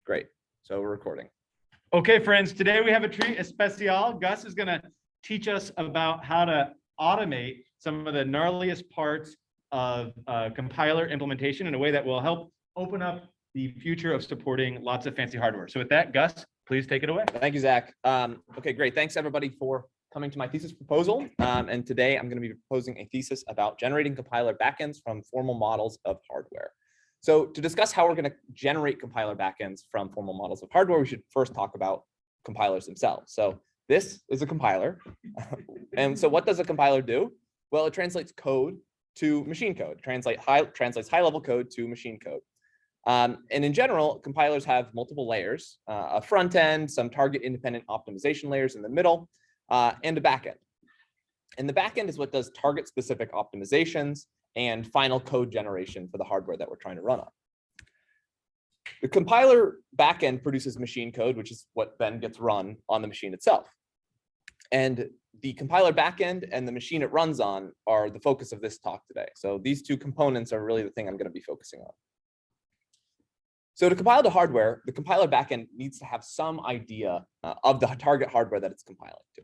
Great. So we're recording. Okay, friends, today we have a treat especial. Gus is going to teach us about how to automate some of the gnarliest parts of compiler implementation in a way that will help open up the future of supporting lots of fancy hardware. So with that, Gus, please take it away. Thank you, Zach. Okay, great. Thanks everybody for coming to my thesis proposal. And today I'm going to be proposing a thesis about generating compiler backends from formal models of hardware. So to discuss how we're going to generate compiler backends from formal models of hardware, we should first talk about compilers themselves. So this is a compiler. And so what does a compiler do? Well, it translates code to machine code, translates high-level code to machine code. And in general, compilers have multiple layers, a front end, some target independent optimization layers in the middle, and a backend. And the backend is what does target specific optimizations and final code generation for the hardware that we're trying to run on. The compiler backend produces machine code, which is what then gets run on the machine itself. And the compiler backend and the machine it runs on are the focus of this talk today. So these two components are really the thing I'm going to be focusing on. So to compile to hardware, the compiler backend needs to have some idea of the target hardware that it's compiling to.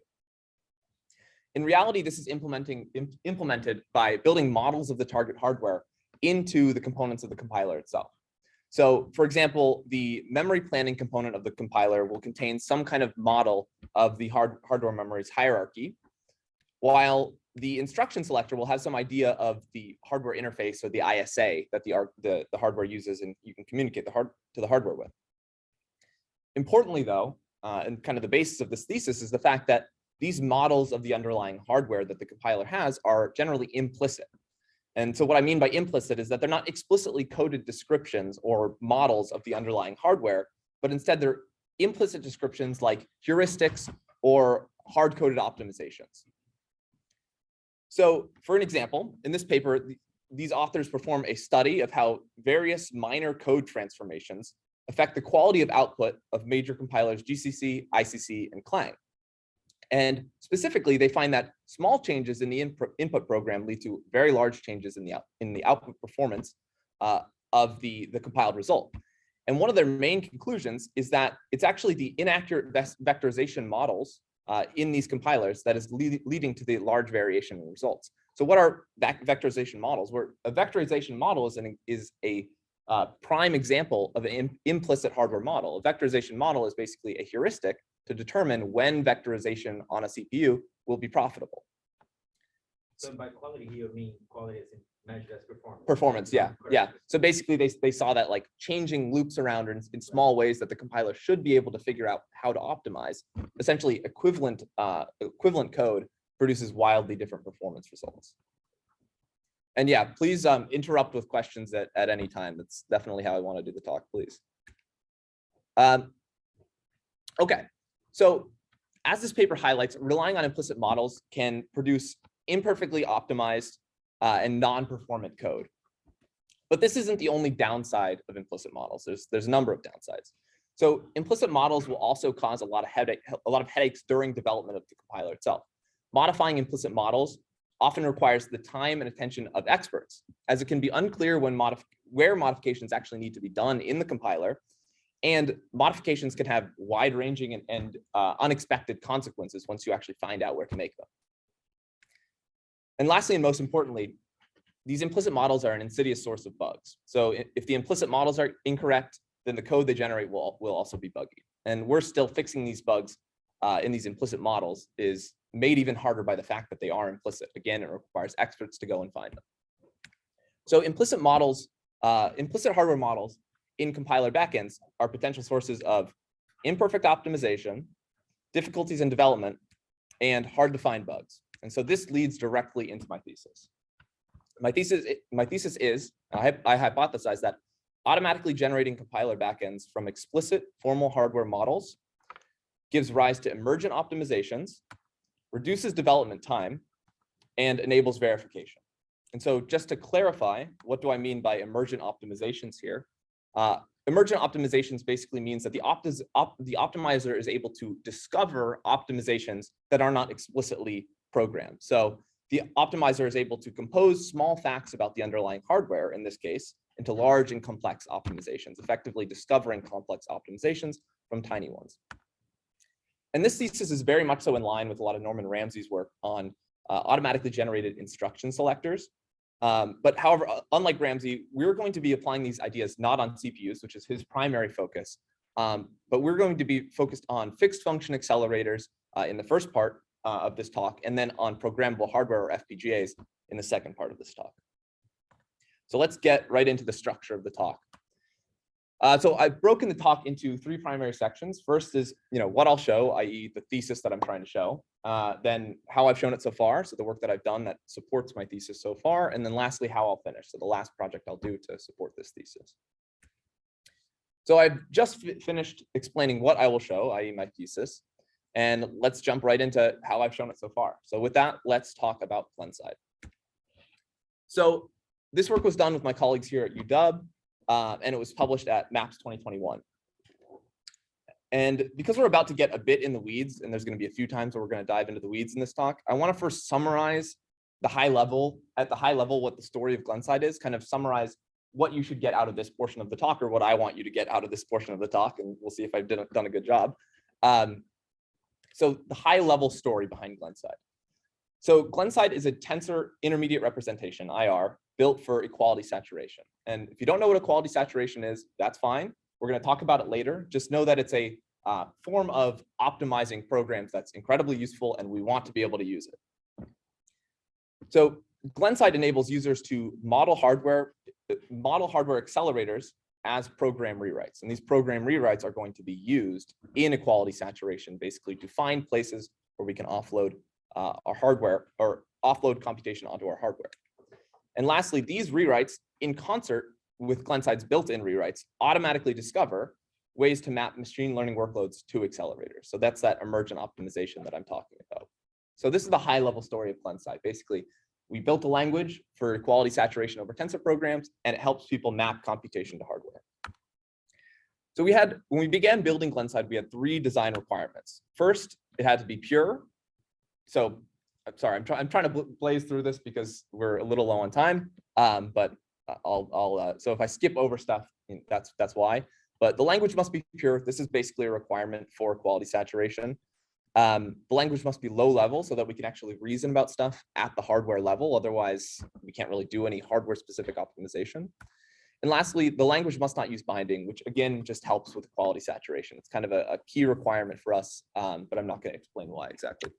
In reality, this is implemented by building models of the target hardware into the components of the compiler itself. So for example, the memory planning component of the compiler will contain some kind of model of the hardware memory's hierarchy, while the instruction selector will have some idea of the hardware interface or the ISA that the hardware uses and you can communicate to the hardware with. Importantly though, and kind of the basis of this thesis is the fact that these models of the underlying hardware that the compiler has are generally implicit. And so what I mean by implicit is that they're not explicitly coded descriptions or models of the underlying hardware, but instead they're implicit descriptions like heuristics or hard-coded optimizations. So for an example, in this paper, these authors perform a study of how various minor code transformations affect the quality of output of major compilers GCC, ICC, and Clang. And specifically, they find that small changes in the input program lead to very large changes in the output performance of the compiled result. And one of their main conclusions is that it's actually the inaccurate vectorization models in these compilers that is leading to the large variation in results. So what are vectorization models? Where a vectorization model is a prime example of an implicit hardware model. A vectorization model is basically a heuristic to determine when vectorization on a CPU will be profitable. So by quality, you mean quality is measured as performance? Performance, yeah, yeah. So basically, they saw that like changing loops around in small ways that the compiler should be able to figure out how to optimize. Essentially, equivalent code produces wildly different performance results. And yeah, please interrupt with questions at any time. That's definitely how I want to do the talk, please. Okay. So as this paper highlights, relying on implicit models can produce imperfectly optimized and non-performant code. But this isn't the only downside of implicit models. There's a number of downsides. So implicit models will also cause a lot of headaches during development of the compiler itself. Modifying implicit models often requires the time and attention of experts, as it can be unclear where modifications actually need to be done in the compiler. And modifications can have wide-ranging and unexpected consequences once you actually find out where to make them. And lastly, and most importantly, these implicit models are an insidious source of bugs. So if the implicit models are incorrect, then the code they generate will also be buggy. And we're still fixing these bugs in these implicit models is made even harder by the fact that they are implicit. Again, it requires experts to go and find them. So implicit hardware models in compiler backends are potential sources of imperfect optimization, difficulties in development, and hard to find bugs. And so this leads directly into my thesis. My thesis is, I hypothesize that automatically generating compiler backends from explicit formal hardware models gives rise to emergent optimizations, reduces development time, and enables verification. And so just to clarify, what do I mean by emergent optimizations here? Emergent optimizations basically means that the optimizer is able to discover optimizations that are not explicitly programmed. So the optimizer is able to compose small facts about the underlying hardware, in this case, into large and complex optimizations, effectively discovering complex optimizations from tiny ones. And this thesis is very much so in line with a lot of Norman Ramsey's work on automatically generated instruction selectors. But however, unlike Ramsey, we're going to be applying these ideas not on CPUs, which is his primary focus, but we're going to be focused on fixed function accelerators in the first part of this talk, and then on programmable hardware, or FPGAs, in the second part of this talk. So let's get right into the structure of the talk. So I've broken the talk into three primary sections. First is, what I'll show, i.e. the thesis that I'm trying to show. Then how I've shown it so far, so the work that I've done that supports my thesis so far. And then lastly, how I'll finish, so the last project I'll do to support this thesis. So I've just finished explaining what I will show, i.e. my thesis. And let's jump right into how I've shown it so far. So with that, let's talk about Glenside. So this work was done with my colleagues here at UW. And it was published at MAPS 2021. And because we're about to get a bit in the weeds, and there's going to be a few times where we're going to dive into the weeds in this talk, I want to first summarize at the high level, what the story of Glenside is, kind of summarize what you should get out of this portion of the talk, or what I want you to get out of this portion of the talk, and we'll see if I've done a good job. So the high level story behind Glenside. So Glenside is a tensor intermediate representation, IR, built for equality saturation. And if you don't know what equality saturation is, that's fine. We're going to talk about it later. Just know that it's a form of optimizing programs that's incredibly useful, and we want to be able to use it. So Glenside enables users to model hardware accelerators as program rewrites. And these program rewrites are going to be used in equality saturation, basically to find places where we can offload our hardware, or offload computation onto our hardware. And lastly, these rewrites, in concert with Glenside's built-in rewrites, automatically discover ways to map machine learning workloads to accelerators. So that's that emergent optimization that I'm talking about. So this is the high-level story of Glenside. Basically, we built a language for equality saturation over tensor programs, and it helps people map computation to hardware. So when we began building Glenside, we had three design requirements. First, it had to be pure. So I'm sorry, I'm trying to blaze through this because we're a little low on time. But so if I skip over stuff, that's why. But the language must be pure. This is basically a requirement for equality saturation. The language must be low level so that we can actually reason about stuff at the hardware level. Otherwise, we can't really do any hardware specific optimization. And lastly, the language must not use binding, which again just helps with equality saturation. It's kind of a key requirement for us, but I'm not going to explain why exactly.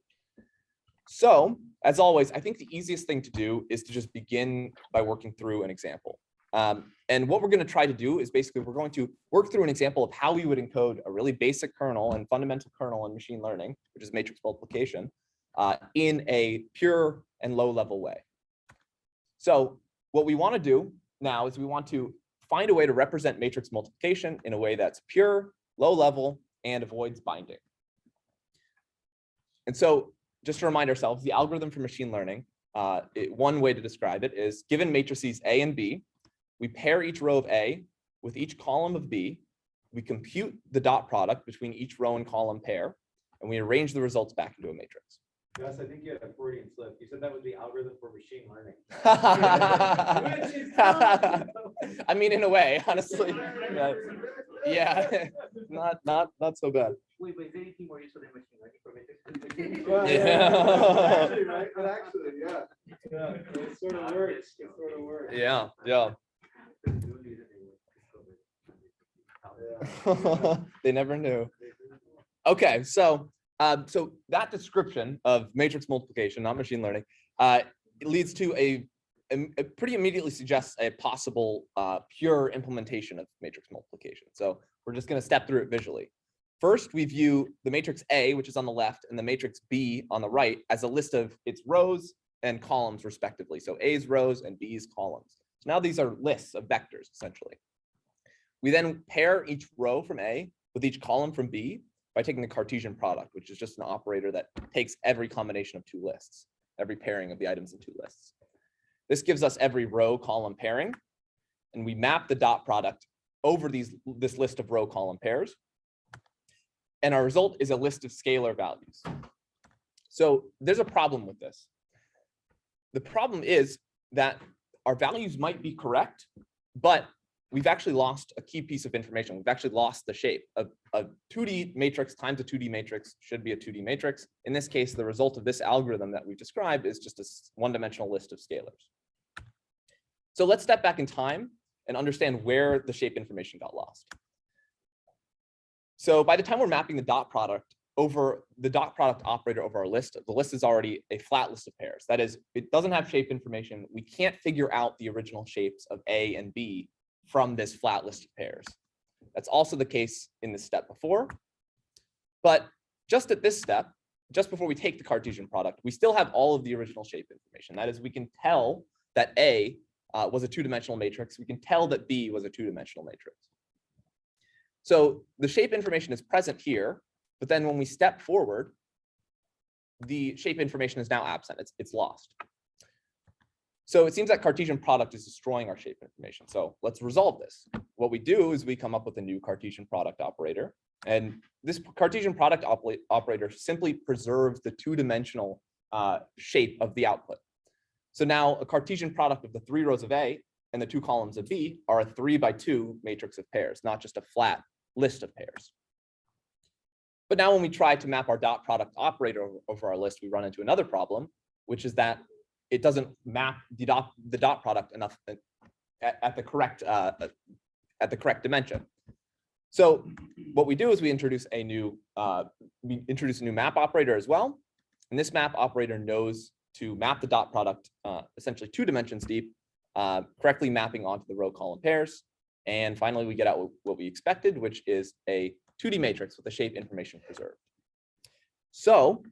So, as always, I think the easiest thing to do is to just begin by working through an example. And what we're going to try to do is basically we're going to work through an example of how we would encode a really basic kernel and fundamental kernel in machine learning, which is matrix multiplication, in a pure and low-level way. So what we want to do now is we want to find a way to represent matrix multiplication in a way that's pure, low-level, and avoids binding. And so just to remind ourselves, the algorithm for machine learning, one way to describe it is given matrices A and B, we pair each row of A with each column of B, we compute the dot product between each row and column pair, and we arrange the results back into a matrix. Gus, I think you had a Freudian slip. You said that was the algorithm for machine learning. I mean, in a way, honestly. Yeah, not so bad. Wait, is there anything more useful than machine learning for matrix? Well, yeah. Actually, right? But actually, yeah. Yeah, it sort of works. It sort of works. Yeah. They never knew. Okay, so that description of matrix multiplication, not machine learning, it leads to it pretty immediately suggests a possible pure implementation of matrix multiplication. So we're just going to step through it visually. First, we view the matrix A, which is on the left, and the matrix B on the right as a list of its rows and columns, respectively. So A's rows and B's columns. So now these are lists of vectors, essentially. We then pair each row from A with each column from B by taking the Cartesian product, which is just an operator that takes every combination of two lists, every pairing of the items in two lists. This gives us every row column pairing, and we map the dot product over this list of row column pairs. And our result is a list of scalar values. So there's a problem with this. The problem is that our values might be correct, But we've actually lost a key piece of information. We've actually lost the shape. A 2D matrix times a 2D matrix should be a 2D matrix. In this case, the result of this algorithm that we described is just a one-dimensional list of scalars. So let's step back in time and understand where the shape information got lost. So by the time we're mapping the dot product operator over our list, the list is already a flat list of pairs. That is, it doesn't have shape information. We can't figure out the original shapes of A and B from this flat list of pairs. That's also the case in the step before. But just at this step, just before we take the Cartesian product, we still have all of the original shape information. That is, we can tell that A was a two-dimensional matrix. We can tell that B was a two-dimensional matrix. So the shape information is present here, but then when we step forward, the shape information is now absent. It's lost. So it seems that Cartesian product is destroying our shape information. So let's resolve this. What we do is we come up with a new Cartesian product operator. And this Cartesian product operator simply preserves the two-dimensional shape of the output. So now a Cartesian product of the 3 rows of A and the 2 columns of B are a 3x2 matrix of pairs, not just a flat list of pairs. But now when we try to map our dot product operator over our list, we run into another problem, which is that it doesn't map the dot product enough at the correct dimension. So what we do is we introduce a new map operator as well. And this map operator knows to map the dot product essentially 2 dimensions deep, correctly mapping onto the row column pairs. And finally, we get out what we expected, which is a 2D matrix with the shape information preserved. So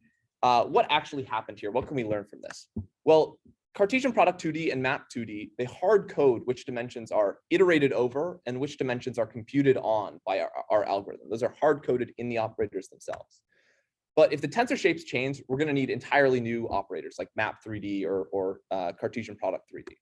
what actually happened here? What can we learn from this? Well, Cartesian product 2D and map 2D, they hard code which dimensions are iterated over and which dimensions are computed on by our algorithm. Those are hard coded in the operators themselves. But if the tensor shapes change, we're going to need entirely new operators like map 3D or Cartesian product 3D.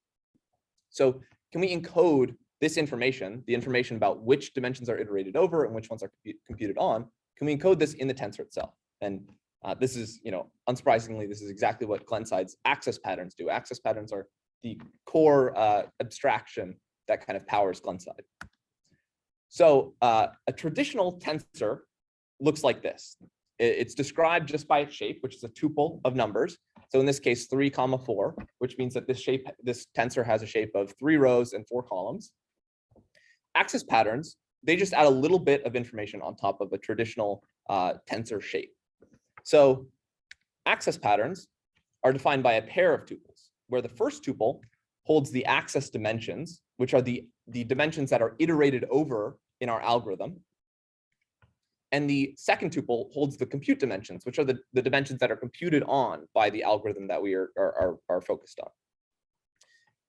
So can we encode this information, the information about which dimensions are iterated over and which ones are computed on? Can we encode this in the tensor itself? And this is, unsurprisingly, this is exactly what Glenside's access patterns do. Access patterns are the core abstraction that kind of powers Glenside. So a traditional tensor looks like this. It's described just by its shape, which is a tuple of numbers. So in this case, 3, 4, which means that this tensor has a shape of 3 rows and 4 columns. Access patterns, they just add a little bit of information on top of a traditional tensor shape. So access patterns are defined by a pair of tuples, where the first tuple holds the access dimensions, which are the dimensions that are iterated over in our algorithm. And the second tuple holds the compute dimensions, which are the dimensions that are computed on by the algorithm that we are focused on.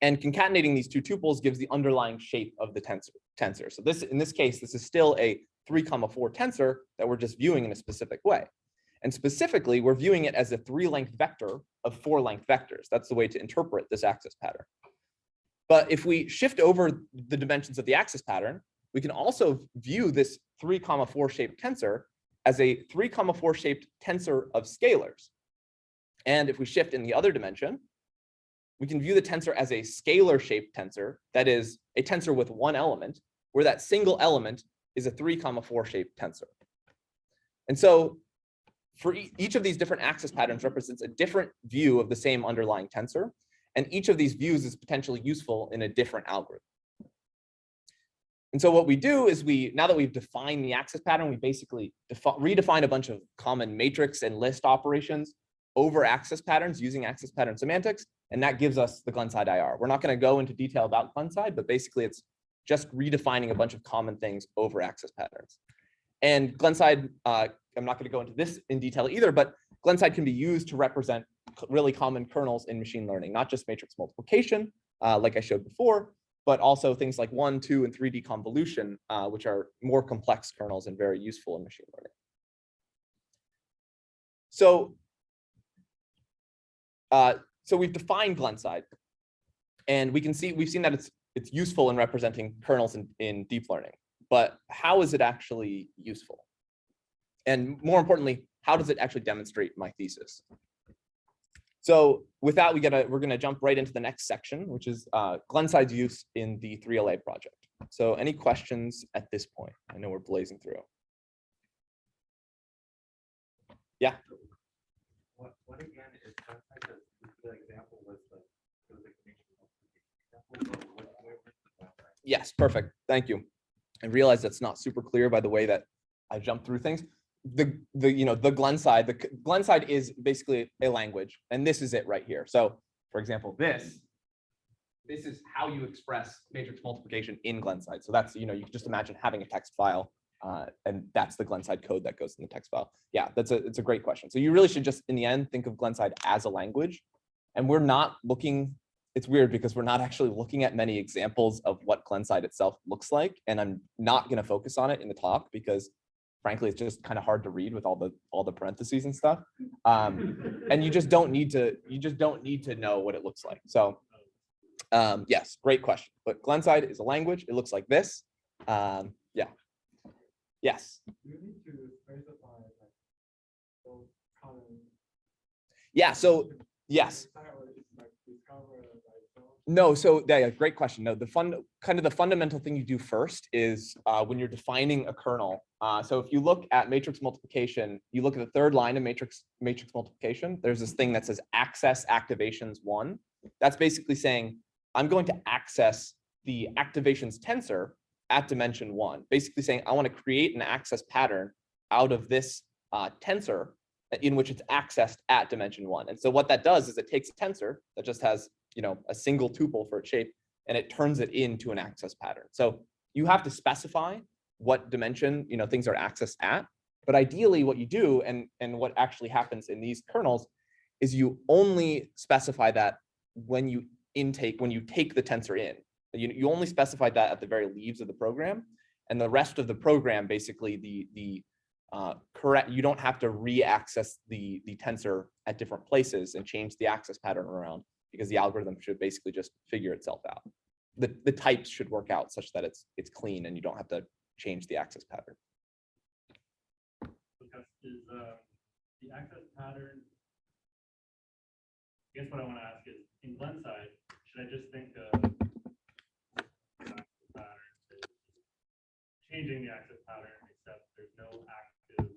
And concatenating these 2 tuples gives the underlying shape of the tensor. So in this case, this is still a 3, 4 tensor that we're just viewing in a specific way. And specifically, we're viewing it as a 3-length vector of 4-length vectors. That's the way to interpret this access pattern. But if we shift over the dimensions of the access pattern, we can also view this 3, 4 shaped tensor as a 3, 4 shaped tensor of scalars. And if we shift in the other dimension, we can view the tensor as a scalar shaped tensor, that is a tensor with one element, where that single element is a 3, 4 shaped tensor. And so for each of these different access patterns represents a different view of the same underlying tensor. And each of these views is potentially useful in a different algorithm. And so what we do is now that we've defined the access pattern, we basically redefine a bunch of common matrix and list operations over access patterns using access pattern semantics. And that gives us the Glenside IR. We're not going to go into detail about Glenside, but basically it's just redefining a bunch of common things over access patterns. And Glenside, I'm not going to go into this in detail either, but Glenside can be used to represent really common kernels in machine learning, not just matrix multiplication, like I showed before, but also things like 1, 2, and 3D convolution, which are more complex kernels and very useful in machine learning. So we've defined Glenside, and we've seen that it's useful in representing kernels in deep learning. But how is it actually useful? And more importantly, how does it actually demonstrate my thesis? So with that, we're gonna jump right into the next section, which is Glenside's use in the 3LA project. So any questions at this point? I know we're blazing through. Yeah. What again is Glenside? The example was Yes, perfect. Thank you. I realize that's not super clear by the way that I jumped through things. The Glenside is basically a language, and this is it right here. So for example, this is how you express matrix multiplication in Glenside. So that's, you can just imagine having a text file, and that's the Glenside code that goes in the text file. Yeah, it's a great question. So you really should just, in the end, think of Glenside as a language. And we're not looking, it's weird because we're not actually looking at many examples of what Glenside itself looks like. And I'm not going to focus on it in the talk because frankly, it's just kind of hard to read with all the parentheses and stuff. And you just don't need to know what it looks like. So yes, great question. But Glenside is a language. It looks like this. Yeah. Yes. You need to specify like those columns. Yeah. So yes. No, so yeah, great question. No, the fundamental thing you do first is when you're defining a kernel. So if you look at matrix multiplication, you look at the third line of matrix multiplication, there's this thing that says access activations 1. That's basically saying I'm going to access the activations tensor at dimension 1. Basically saying I want to create an access pattern out of this tensor in which it's accessed at dimension 1. And so what that does is it takes a tensor that just has a single tuple for its shape, and it turns it into an access pattern. So you have to specify what dimension things are accessed at. But ideally, what you do and what actually happens in these kernels is you only specify that when you take the tensor in. You only specify that at the very leaves of the program, and the rest of the program, basically you don't have to re-access the tensor at different places and change the access pattern around, because the algorithm should basically just figure itself out. The types should work out such that it's clean and you don't have to change the access pattern. Because is the access pattern, I guess what I want to ask is, in Glenside, should I just think of the access pattern as changing the access pattern, except there's no active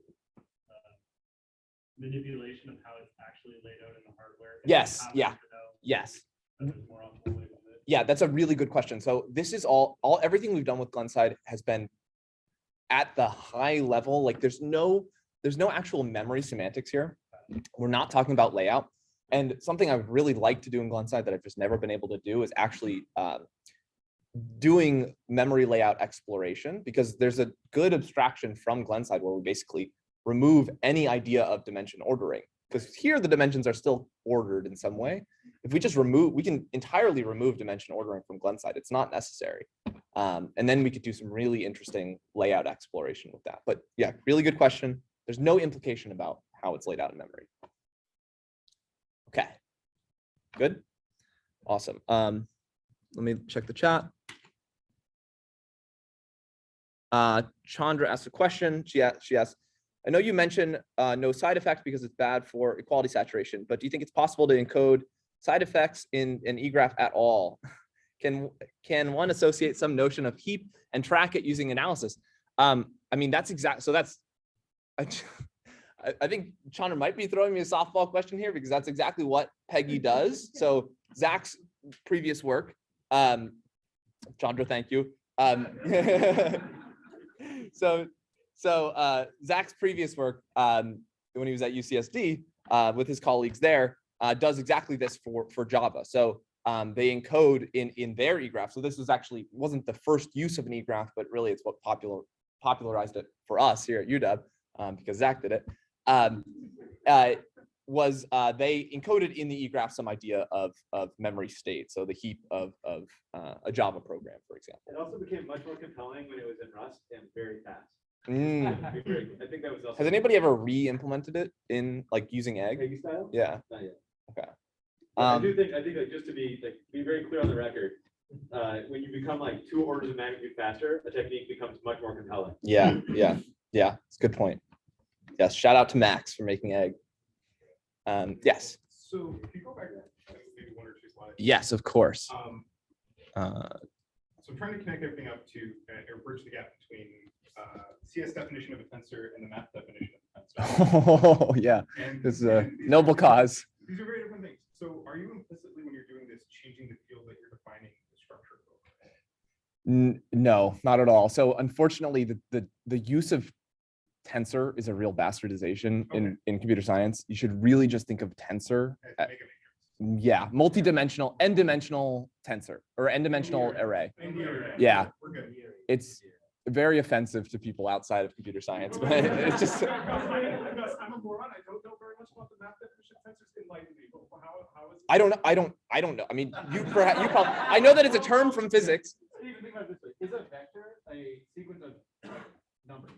manipulation of how it's actually laid out in the hardware? Yes, yeah, yes. Yeah, that's a really good question. So this is everything we've done with Glenside has been at the high level. Like there's no actual memory semantics here. We're not talking about layout. And something I would really like to do in Glenside that I've just never been able to do is actually doing memory layout exploration, because there's a good abstraction from Glenside where we basically remove any idea of dimension ordering. Because here the dimensions are still ordered in some way. If we just we can entirely remove dimension ordering from Glenside. It's not necessary. And then we could do some really interesting layout exploration with that. But yeah, really good question. There's no implication about how it's laid out in memory. Okay, good, awesome. Let me check the chat. Chandra asked a question. She asked, I know you mentioned no side effects because it's bad for equality saturation, but do you think it's possible to encode side effects in an egraph at all? Can one associate some notion of heap and track it using analysis? I mean, that's exact. So that's, I think Chandra might be throwing me a softball question here, because that's exactly what Peggy does. So Zach's previous work, Chandra, thank you. So Zach's previous work, when he was at UCSD with his colleagues there, does exactly this for Java. So they encode in their egraph. So this wasn't the first use of an egraph, but really it's what popularized it for us here at UW, because Zach did it. They encoded in the egraph some idea of memory state. So the heap of a Java program, for example. It also became much more compelling when it was in Rust and very fast. I think that was also. Has anybody ever re-implemented it in using egg? Egg style? Yeah. Not yet. Okay. I think just to be very clear on the record, when you become 2 orders of magnitude faster, a technique becomes much more compelling. Yeah. It's a good point. Yes. Shout out to Max for making egg. Yes. So if you go back maybe one or two slides. Yes, of course. So I'm trying to connect everything up to or bridge the gap between CS definition of a tensor and the math definition of a tensor. Oh, yeah, And, it's a and these noble are- cause. These are very different things. So are you implicitly, when you're doing this, changing the field that you're defining the structure of? No, not at all. So unfortunately, the use of tensor is a real bastardization in computer science. You should really just think of tensor. Make a matrix. Yeah, multi-dimensional, n-dimensional tensor or n-dimensional array. Yeah, We're good. it's very offensive to people outside of computer science, but it's just. I'm a moron. I don't know very much about the math definition of tensors. Enlighten me. How is I don't know. I mean, you probably, I know that it's a term from physics. Even think about it this way: is a vector a sequence of numbers?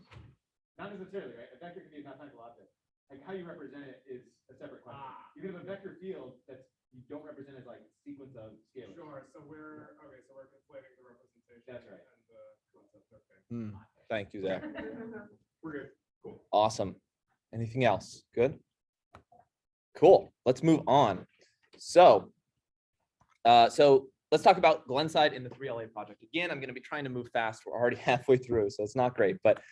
Not necessarily, right? A vector can be a mathematical object. Like how you represent it is a separate question. You can have a vector field that you don't represent as like sequence of scalars. Sure. So we're conflating the representation. That's right. And the concept. Okay. Thank you, Zach. We're good. Cool. Awesome. Anything else? Good. Cool. Let's move on. So let's talk about Glenside in the 3LA project. Again, I'm going to be trying to move fast. We're already halfway through, so it's not great. But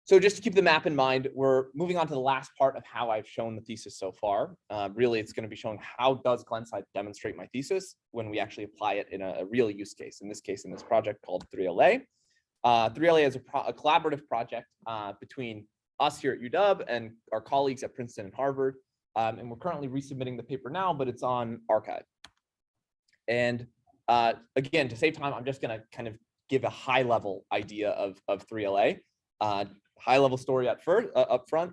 so just to keep the map in mind, we're moving on to the last part of how I've shown the thesis so far. Really, it's going to be showing how does Glenside demonstrate my thesis when we actually apply it in a real use case. In this case, in this project called 3LA. 3LA is a collaborative project between us here at UW and our colleagues at Princeton and Harvard. And we're currently resubmitting the paper now, but it's on archive. And again, to save time, I'm just going to kind of give a high level idea of 3LA. High level story up front.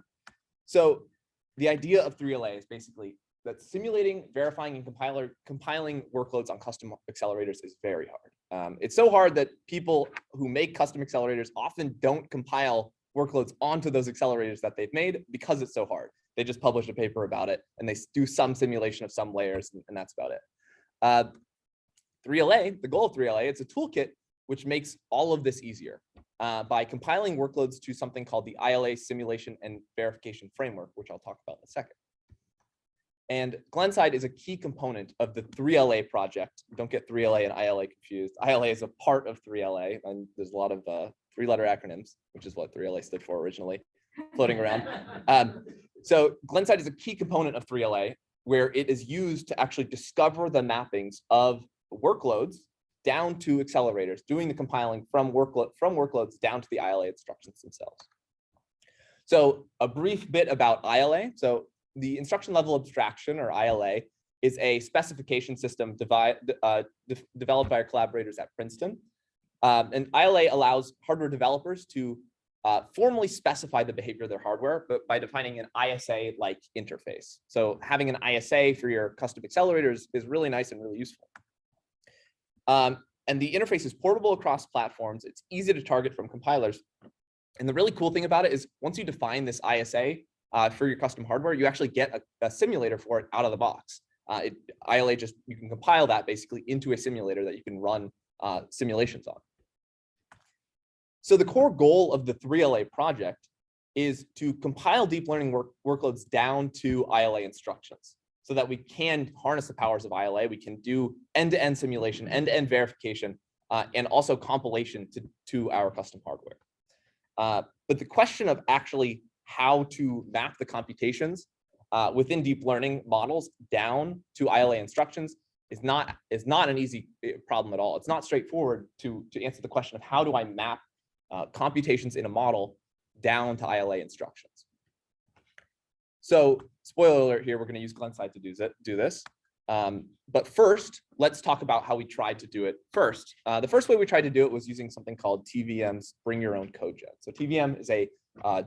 So the idea of 3LA is basically that simulating, verifying, and compiling workloads on custom accelerators is very hard. It's so hard that people who make custom accelerators often don't compile workloads onto those accelerators that they've made because it's so hard. They just publish a paper about it and they do some simulation of some layers, and that's about it. 3LA, the goal of 3LA, it's a toolkit which makes all of this easier by compiling workloads to something called the ILA simulation and verification framework, which I'll talk about in a second. And Glenside is a key component of the 3LA project. Don't get 3LA and ILA confused. ILA is a part of 3LA, and there's a lot of three-letter acronyms, which is what 3LA stood for originally, floating around. So Glenside is a key component of 3LA, where it is used to actually discover the mappings of workloads down to accelerators, doing the compiling from workloads down to the ILA instructions themselves. So a brief bit about ILA. So the instruction level abstraction, or ILA, is a specification system developed by our collaborators at Princeton. And ILA allows hardware developers to formally specify the behavior of their hardware, but by defining an ISA-like interface. So having an ISA for your custom accelerators is really nice and really useful. And the interface is portable across platforms. It's easy to target from compilers. And the really cool thing about it is once you define this ISA for your custom hardware, you actually get a simulator for it out of the box. ILA you can compile that basically into a simulator that you can run simulations on. So the core goal of the 3LA project is to compile deep learning workloads down to ILA instructions so that we can harness the powers of ILA. We can do end-to-end simulation, end-to-end verification, and also compilation to our custom hardware. But the question of actually how to map the computations within deep learning models down to ILA instructions is not an easy problem at all. It's not straightforward to answer the question of how do I map computations in a model down to ILA instructions. So spoiler alert here, we're going to use Glenside to do this. But first, let's talk about how we tried to do it first. The first way we tried to do it was using something called TVM's Bring Your Own Code Gen. So TVM is a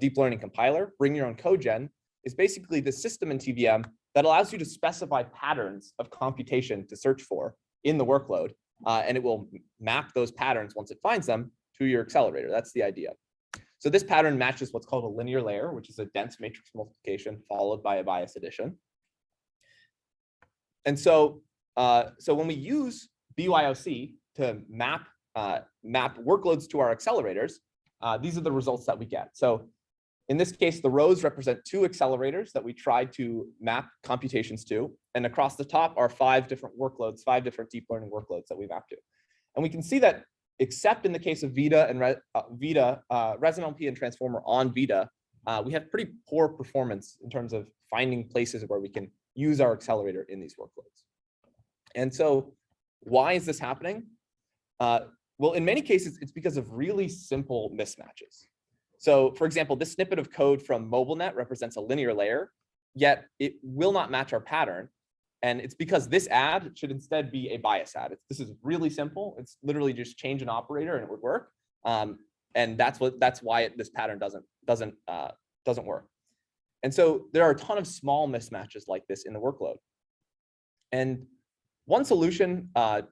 deep learning compiler. Bring Your Own Code Gen is basically the system in TVM that allows you to specify patterns of computation to search for in the workload. And it will map those patterns once it finds them to your accelerator. That's the idea. So this pattern matches what's called a linear layer, which is a dense matrix multiplication followed by a bias addition. And so, when we use BYOC to map workloads to our accelerators, these are the results that we get. So In this case, the rows represent 2 accelerators that we tried to map computations to. And across the top are 5 different workloads, 5 different deep learning workloads that we mapped to. And we can see that except in the case of Vita and ResonLP and Transformer on Vita, we have pretty poor performance in terms of finding places where we can use our accelerator in these workloads. And so why is this happening? Well, in many cases, it's because of really simple mismatches. So for example, this snippet of code from MobileNet represents a linear layer, yet it will not match our pattern. And it's because this add should instead be a bias add. This is really simple. It's literally just change an operator and it would work. And that's why this pattern doesn't work. And so there are a ton of small mismatches like this in the workload. And one solution to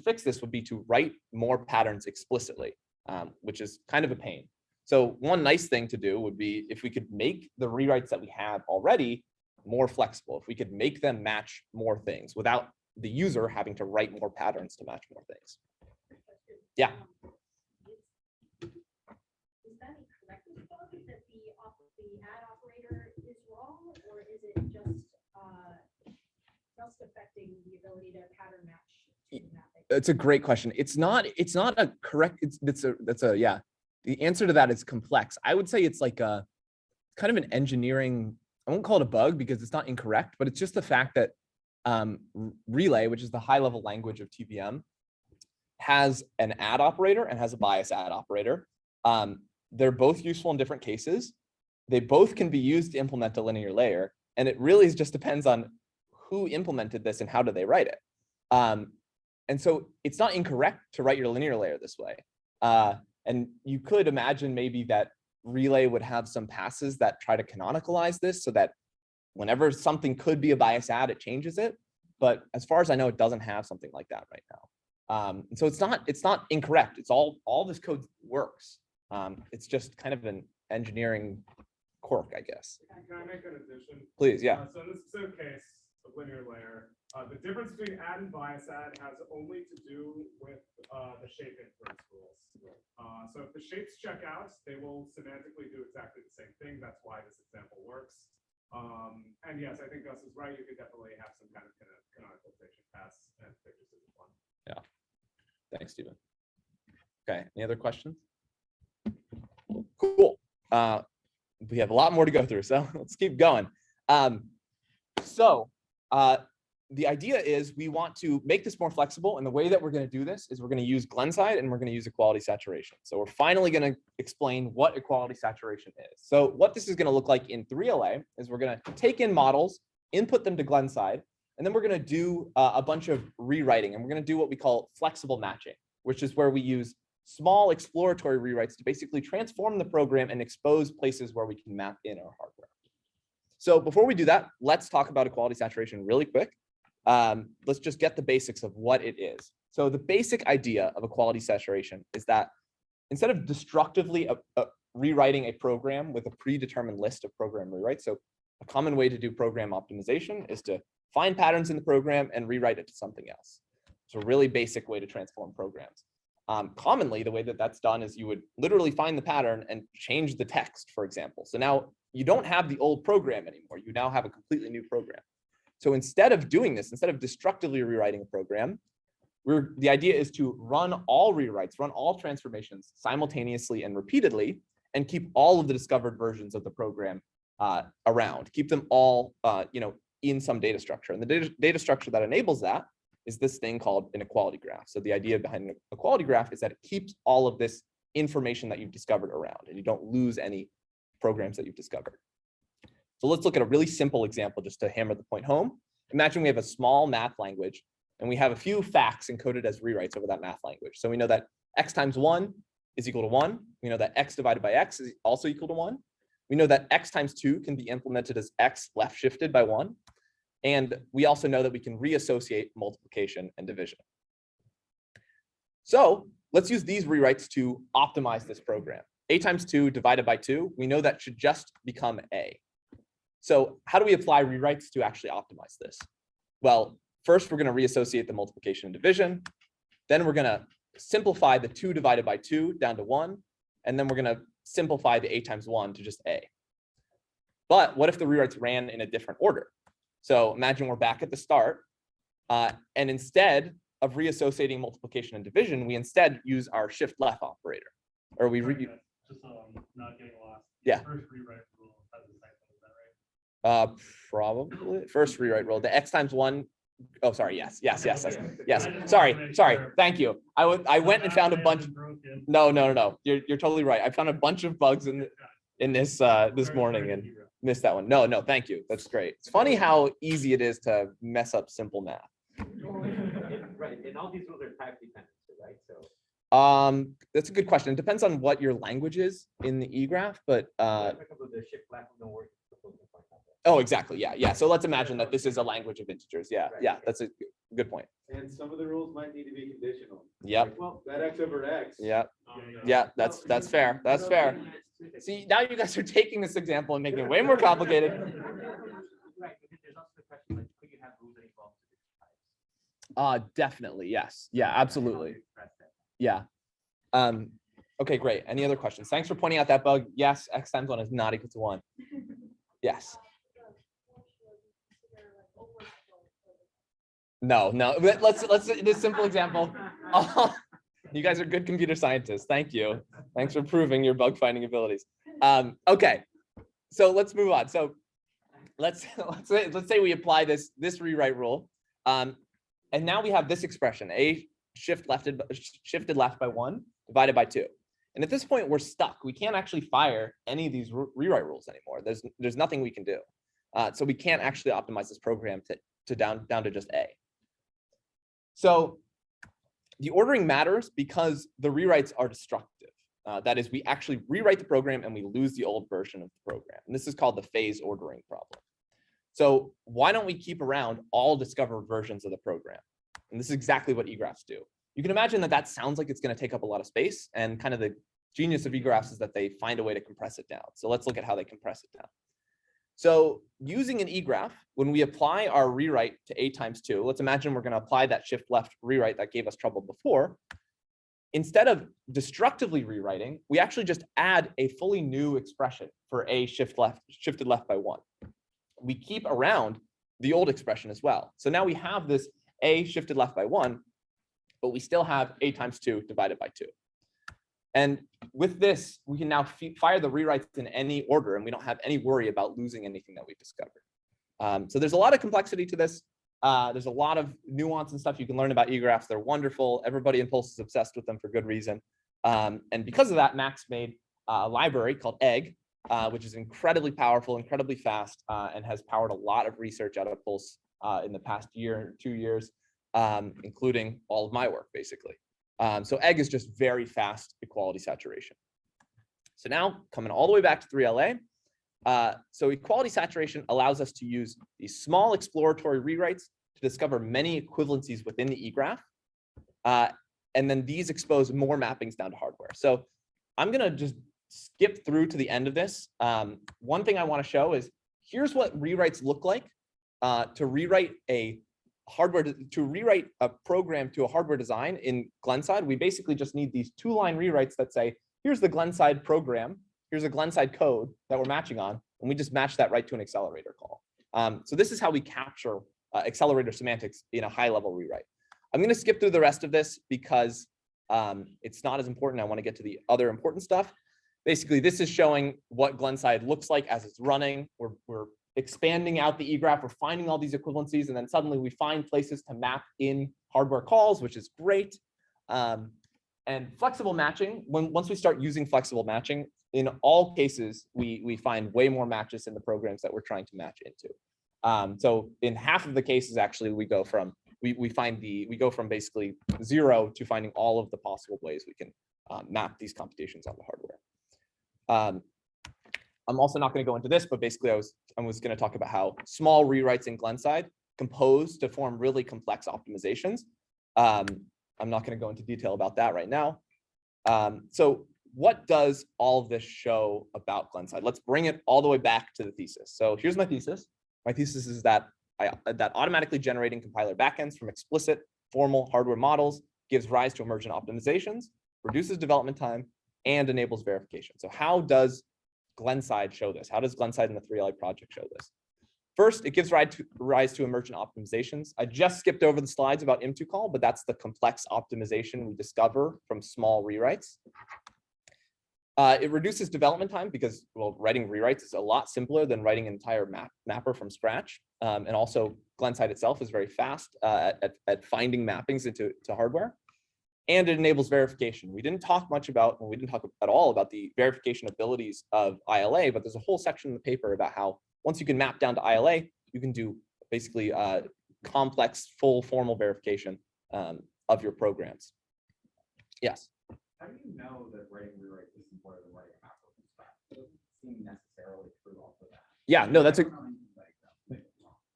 fix this would be to write more patterns explicitly, which is kind of a pain. So one nice thing to do would be if we could make the rewrites that we have already more flexible, if we could make them match more things without the user having to write more patterns to match more things. Yeah. Is that a corrective bug that the add operator is wrong, or is it just affecting the ability to pattern match to mapping? It's a great question. It's not a correct, yeah. The answer to that is complex. I would say it's like a kind of an engineering, I won't call it a bug because it's not incorrect, but it's just the fact that Relay, which is the high level language of TPM, has an add operator and has a bias add operator. They're both useful in different cases. They both can be used to implement a linear layer. And it really just depends on who implemented this and how do they write it. And so it's not incorrect to write your linear layer this way. And you could imagine maybe that Relay would have some passes that try to canonicalize this so that whenever something could be a bias add, it changes it. But as far as I know, it doesn't have something like that right now. And so it's not incorrect. It's all this code works. It's just kind of an engineering quirk, I guess. Can I make an addition? Please, yeah. So in this specific case, a linear layer, the difference between add and bias add has only to do with the shape inference rules. So if the shapes check out, they will semantically do exactly the same thing. That's why this example works. And yes, I think Gus is right. You could definitely have some kind of canonicalization pass and figures this one. Yeah. Thanks, Stephen. Okay, any other questions? Cool. We have a lot more to go through, so let's keep going. The idea is we want to make this more flexible, and the way that we're going to do this is we're going to use Glenside and we're going to use equality saturation. So we're finally going to explain what equality saturation is. So what this is going to look like in 3LA is we're going to take in models, input them to Glenside, and then we're going to do a bunch of rewriting, and we're going to do what we call flexible matching, which is where we use small exploratory rewrites to basically transform the program and expose places where we can map in our hardware. So before we do that, let's talk about equality saturation really quick. Let's just get the basics of what it is. So the basic idea of equality saturation is that instead of destructively rewriting a program with a predetermined list of program rewrites, so a common way to do program optimization is to find patterns in the program and rewrite it to something else. It's a really basic way to transform programs. Commonly, the way that that's done is you would literally find the pattern and change the text, for example. So now you don't have the old program anymore. You now have a completely new program. So instead of doing this, instead of destructively rewriting a program, the idea is to run all rewrites, run all transformations simultaneously and repeatedly, and keep all of the discovered versions of the program around. Keep them all in some data structure. And the data structure that enables that is this thing called an equality graph. So the idea behind an equality graph is that it keeps all of this information that you've discovered around, and you don't lose any programs that you've discovered. So let's look at a really simple example just to hammer the point home. Imagine we have a small math language, and we have a few facts encoded as rewrites over that math language. So we know that x times 1 is equal to 1. We know that x divided by x is also equal to 1. We know that x times 2 can be implemented as x left shifted by 1. And we also know that we can reassociate multiplication and division. So let's use these rewrites to optimize this program. A times 2 divided by 2, we know that should just become a. So how do we apply rewrites to actually optimize this? Well, first we're going to reassociate the multiplication and division. Then we're going to simplify the 2 divided by 2 down to 1. And then we're going to simplify the A times 1 to just A. But what if the rewrites ran in a different order? So imagine we're back at the start, and instead of reassociating multiplication and division, we instead use our shift left operator, or we Sorry, guys, just so I'm not getting lost. Yeah. First rewrite rule has a cycle, is that right? probably first rewrite rule, the X times 1. Oh, sorry. Yes. Okay. I just Sorry. wanted to make Sorry. sure Thank you. I went and found a bunch. Broken. No. You're totally right. I found a bunch of bugs in this this Sorry, morning sorry to and derail. missed that one. No. Thank you. That's great. It's funny how easy it is to mess up simple math. Right, and all these rules are type dependent, right? So. That's a good question. It depends on what your language is in the eGraph, but For example, the shift left don't work. oh, exactly. Yeah. So let's imagine that this is a language of integers. Yeah. That's a good point. And some of the rules might need to be conditional. Yep. Well, That X over X. Yep. Um, Yeah. That's fair. That's fair. See, now you guys are taking this example and making it way more complicated. right, but then there's also the question, like, could you have rules that involve two different types? Definitely. Yes. Yeah, How do absolutely. you express that? Yeah. Okay, great. Any other questions? Thanks for pointing out that bug. Yes, X times 1 is not equal to 1. Yes. No. But let's this simple example. You guys are good computer scientists. Thank you. Thanks for proving your bug finding abilities. Okay. So let's move on. So let's say we apply this rewrite rule. And now we have this expression, A shifted left by 1 divided by 2. And at this point, we're stuck. We can't actually fire any of these rewrite rules anymore. There's nothing we can do. So we can't actually optimize this program to down to just A. So the ordering matters because the rewrites are destructive. That is, we actually rewrite the program and we lose the old version of the program. And this is called the phase ordering problem. So why don't we keep around all discovered versions of the program? And this is exactly what eGraphs do. You can imagine that sounds like it's going to take up a lot of space, and kind of the genius of eGraphs is that they find a way to compress it down. So let's look at how they compress it down. So using an eGraph, when we apply our rewrite to A times 2, let's imagine we're going to apply that shift left rewrite that gave us trouble before. Instead of destructively rewriting, we actually just add a fully new expression for A shifted left by 1. We keep around the old expression as well. So now we have this A shifted left by 1, but we still have A times 2 divided by 2. And with this, we can now fire the rewrites in any order, and we don't have any worry about losing anything that we've discovered. So there's a lot of complexity to this. There's a lot of nuance and stuff you can learn about eGraphs. They're wonderful. Everybody in Pulse is obsessed with them for good reason. And because of that, Max made a library called Egg, which is incredibly powerful, incredibly fast, and has powered a lot of research out of Pulse in the past year or 2 years, including all of my work, basically. So Egg is just very fast equality saturation. So now coming all the way back to 3LA. So equality saturation allows us to use these small exploratory rewrites to discover many equivalencies within the eGraph. And then these expose more mappings down to hardware. So I'm going to just skip through to the end of this. One thing I want to show is here's what rewrites look like to rewrite a program to a hardware design in Glenside. We basically just need these 2-line rewrites that say, here's the Glenside program, here's a Glenside code that we're matching on, and we just match that right to an accelerator call. So this is how we capture accelerator semantics in a high-level rewrite. I'm going to skip through the rest of this because it's not as important. I want to get to the other important stuff. Basically, this is showing what Glenside looks like as it's running. We're expanding out the eGraph, we're finding all these equivalencies, and then suddenly we find places to map in hardware calls, which is great. And flexible matching, once we start using flexible matching, in all cases, we find way more matches in the programs that we're trying to match into. So in half of the cases, actually, we go from basically 0 to finding all of the possible ways we can map these computations onto hardware. I'm also not going to go into this, but basically I was going to talk about how small rewrites in Glenside compose to form really complex optimizations. I'm not going to go into detail about that right now. So what does all of this show about Glenside? Let's bring it all the way back to the thesis. So here's my thesis. My thesis is that that automatically generating compiler backends from explicit formal hardware models gives rise to emergent optimizations, reduces development time, and enables verification. So how does Glenside show this? How does Glenside in the 3LI project show this? First, it gives rise to emergent optimizations. I just skipped over the slides about im2 call, but that's the complex optimization we discover from small rewrites. It reduces development time because, well, writing rewrites is a lot simpler than writing an entire mapper from scratch. And also, Glenside itself is very fast at finding mappings into hardware. And it enables verification. We didn't talk much about, well, we didn't talk at all about the verification abilities of ILA, but there's a whole section in the paper about how once you can map down to ILA, you can do basically complex, full formal verification of your programs. Yes. How do you know that writing rewrite is important than writing a macro from scratch? It doesn't seem necessarily true off of that. Yeah, no, that's I don't know anything like that.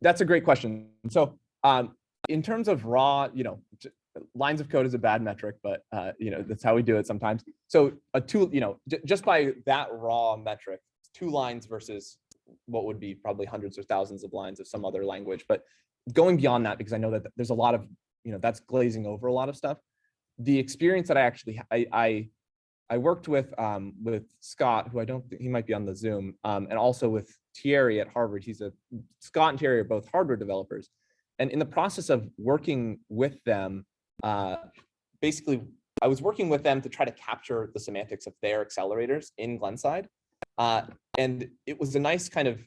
that's a great question. So in terms of raw, lines of code is a bad metric, but that's how we do it sometimes. So just by that raw metric, 2 lines versus what would be probably hundreds or thousands of lines of some other language. But going beyond that, because I know that there's a lot of, that's glazing over a lot of stuff. The experience that I actually, I worked with Scott, who I don't think he might be on the Zoom, and also with Thierry at Harvard. Scott and Thierry are both hardware developers. And in the process of working with them, basically, I was working with them to try to capture the semantics of their accelerators in Glenside. And it was a nice kind of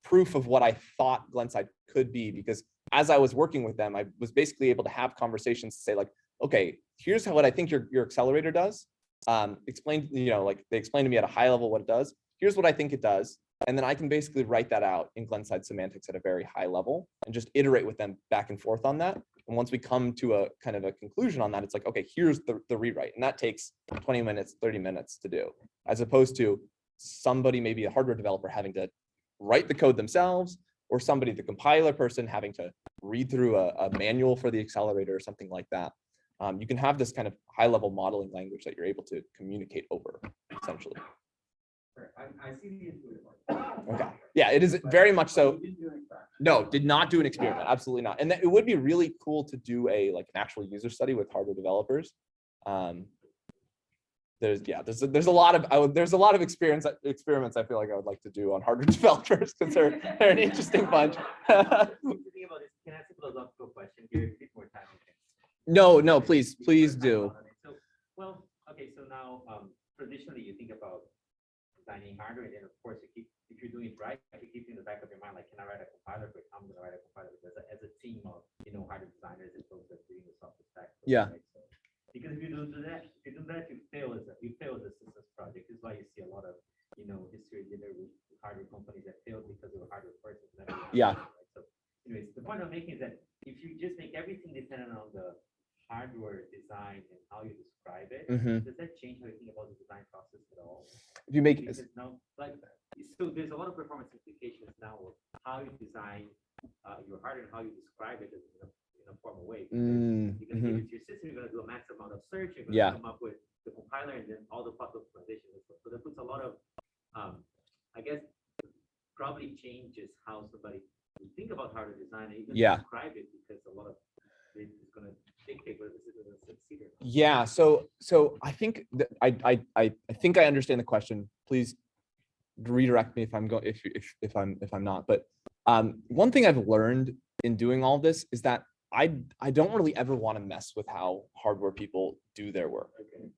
proof of what I thought Glenside could be, because as I was working with them, I was basically able to have conversations to say like, okay, here's what I think your accelerator does. Explain, like they explained to me at a high level what it does. Here's what I think it does. And then I can basically write that out in Glenside semantics at a very high level and just iterate with them back and forth on that. And once we come to a kind of a conclusion on that, it's like, okay, here's the rewrite. And that takes 20 minutes, 30 minutes to do, as opposed to somebody, maybe a hardware developer, having to write the code themselves, or somebody, the compiler person, having to read through a manual for the accelerator or something like that. You can have this kind of high level modeling language that you're able to communicate over, essentially. I see the intuitive part. Okay. Yeah, it is very much so. You didn't do an experiment. No, did not do an experiment. Absolutely not. And it would be really cool to do an actual user study with hardware developers. There's a lot of experiments I feel like I would like to do on hardware developers, because they're an interesting bunch. Thinking about this, can I ask a philosophical question? Give it a bit more time. No, please do. So, okay, so now traditionally you think about designing hardware, and then of course if you're doing it right, you keep in the back of your mind, like, can I write a compiler for it? I'm gonna write a compiler as a team of hardware designers and folks that are doing the software stack. Yeah. Right? So, because if you do that, you fail as a systems project. This is why you see a lot of history with hardware companies that failed because they were hardware first. Yeah. Right? So, anyways, the point I'm making is that if you just make everything dependent on the hardware design and how you describe it, does that change how you think about the design process at all? If you make now, so there's a lot of performance implications now of how you design your hardware and how you describe it in a formal way. Because if it's your system, you're going to do a max amount of search, you're going to come up with the compiler and then all the path optimization. So that puts a lot of, I guess, probably changes how somebody would think about hardware design and even describe it, because a lot of it is going to dictate whether this is going to succeed or not. Yeah, so I think that I think I understand the question. Please redirect me if I'm going if I'm not. But one thing I've learned in doing all this is that I don't really ever want to mess with how hardware people do their work,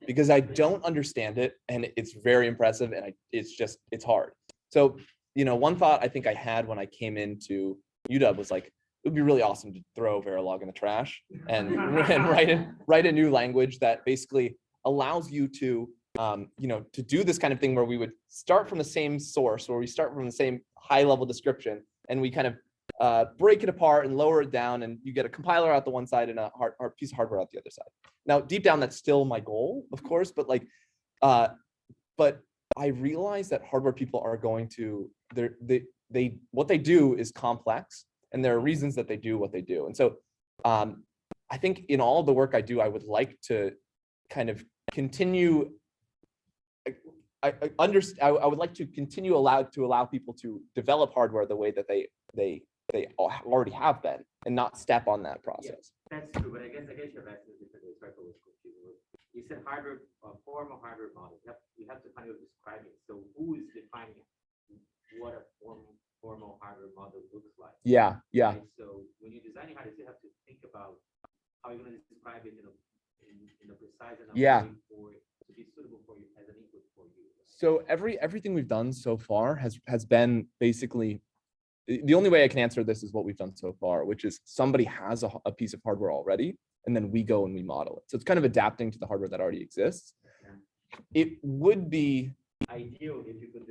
because I don't understand it, and it's very impressive, and it's hard. So one thought I think I had when I came into UW was like, it would be really awesome to throw Verilog in the trash and write a new language that basically allows you to to do this kind of thing where we would start from the same source, where we start from the same high level description, and we kind of break it apart and lower it down, and you get a compiler out the one side and a piece of hardware out the other side. Now, deep down, that's still my goal, of course, but but I realize that hardware people are going to what they do is complex, and there are reasons that they do what they do. And so I think in all the work I do, I would like to kind of continue. I would like to continue to allow people to develop hardware the way that they already have been, and not step on that process. Yeah, that's true, but I guess your message is different. It's right, you said hardware, formal hardware model. You have to kind of describe it. So who is defining what a formal hardware model looks like? Yeah, yeah. Right? So when you're designing hardware, you have to think about how you're going to describe it in a precise enough Yeah. way for it to be suitable for you as an input for you. So everything we've done so far has been basically, the only way I can answer this is what we've done so far, which is somebody has a piece of hardware already, and then we go and we model it. So it's kind of adapting to the hardware that already exists. It would be Ideal if you could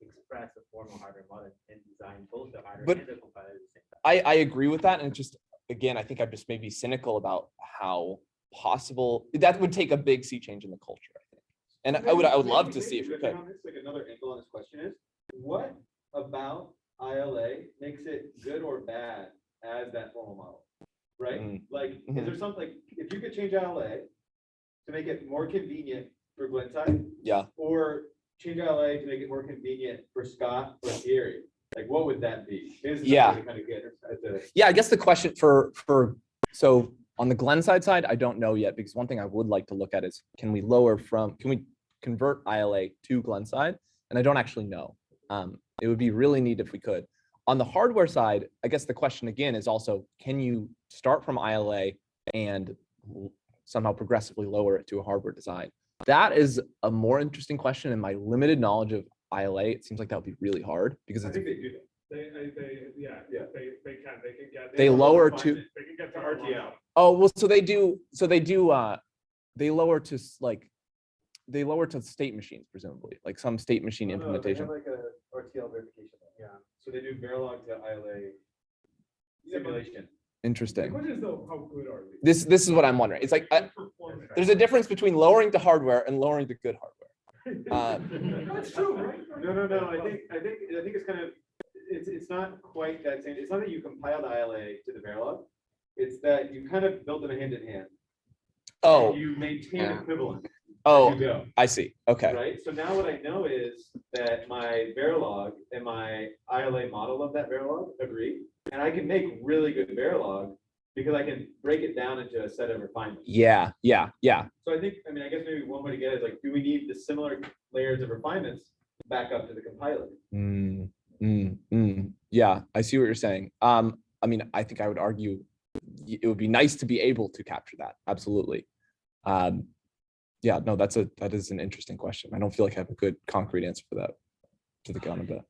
express a formal hardware model and design both the hardware But and the compiler at the same time. I agree with that. And it just, again, I think I'm just maybe cynical about how possible that would take a big sea change in the culture, I think. And I would love to see if we could. Like another angle on this question is, what about ILA makes it good or bad as that formal model? Right? Like, is there something, like, if you could change ILA to make it more convenient for Glenside, Yeah. or change ILA to make it more convenient for Scott or Gary, like, what would that be? Yeah. To kind of get at the, Yeah, I guess the question so on the Glenside side, I don't know yet, because one thing I would like to look at is, can we convert ILA to Glenside? And I don't actually know. It would be really neat if we could. On the hardware side, I guess the question again is also, can you start from ILA and somehow progressively lower it to a hardware design? That is a more interesting question. In my limited knowledge of ILA, it seems like that would be really hard, because I it's, think they do that. They can get. They lower to- They can get to RTL. oh, well, so they lower to they lower to state machines, presumably, like some state machine implementation. like a RTL verification. Yeah. So they do Verilog to ILA simulation. The Interesting. question is though, how good are we? This is what I'm wondering. It's like, there's a difference between lowering to hardware and lowering to good hardware. That's true, right? No. I think it's kind of, it's not quite that same. It's not that you compile the ILA to the Verilog. It's that you kind of build them hand in hand. Oh, And you maintain equivalent. As oh, you go. I see. Okay. Right. So now what I know is that my Verilog and my ILA model of that Verilog agree, and I can make really good Verilog because I can break it down into a set of refinements. Yeah. So I think, I mean, I guess maybe one way to get it is like, do we need the similar layers of refinements back up to the compiler? Yeah, I see what you're saying. I mean, I think I would argue it would be nice to be able to capture that. Absolutely. Yeah, no, that is an interesting question. I don't feel like I have a good concrete answer for that to the gun of that.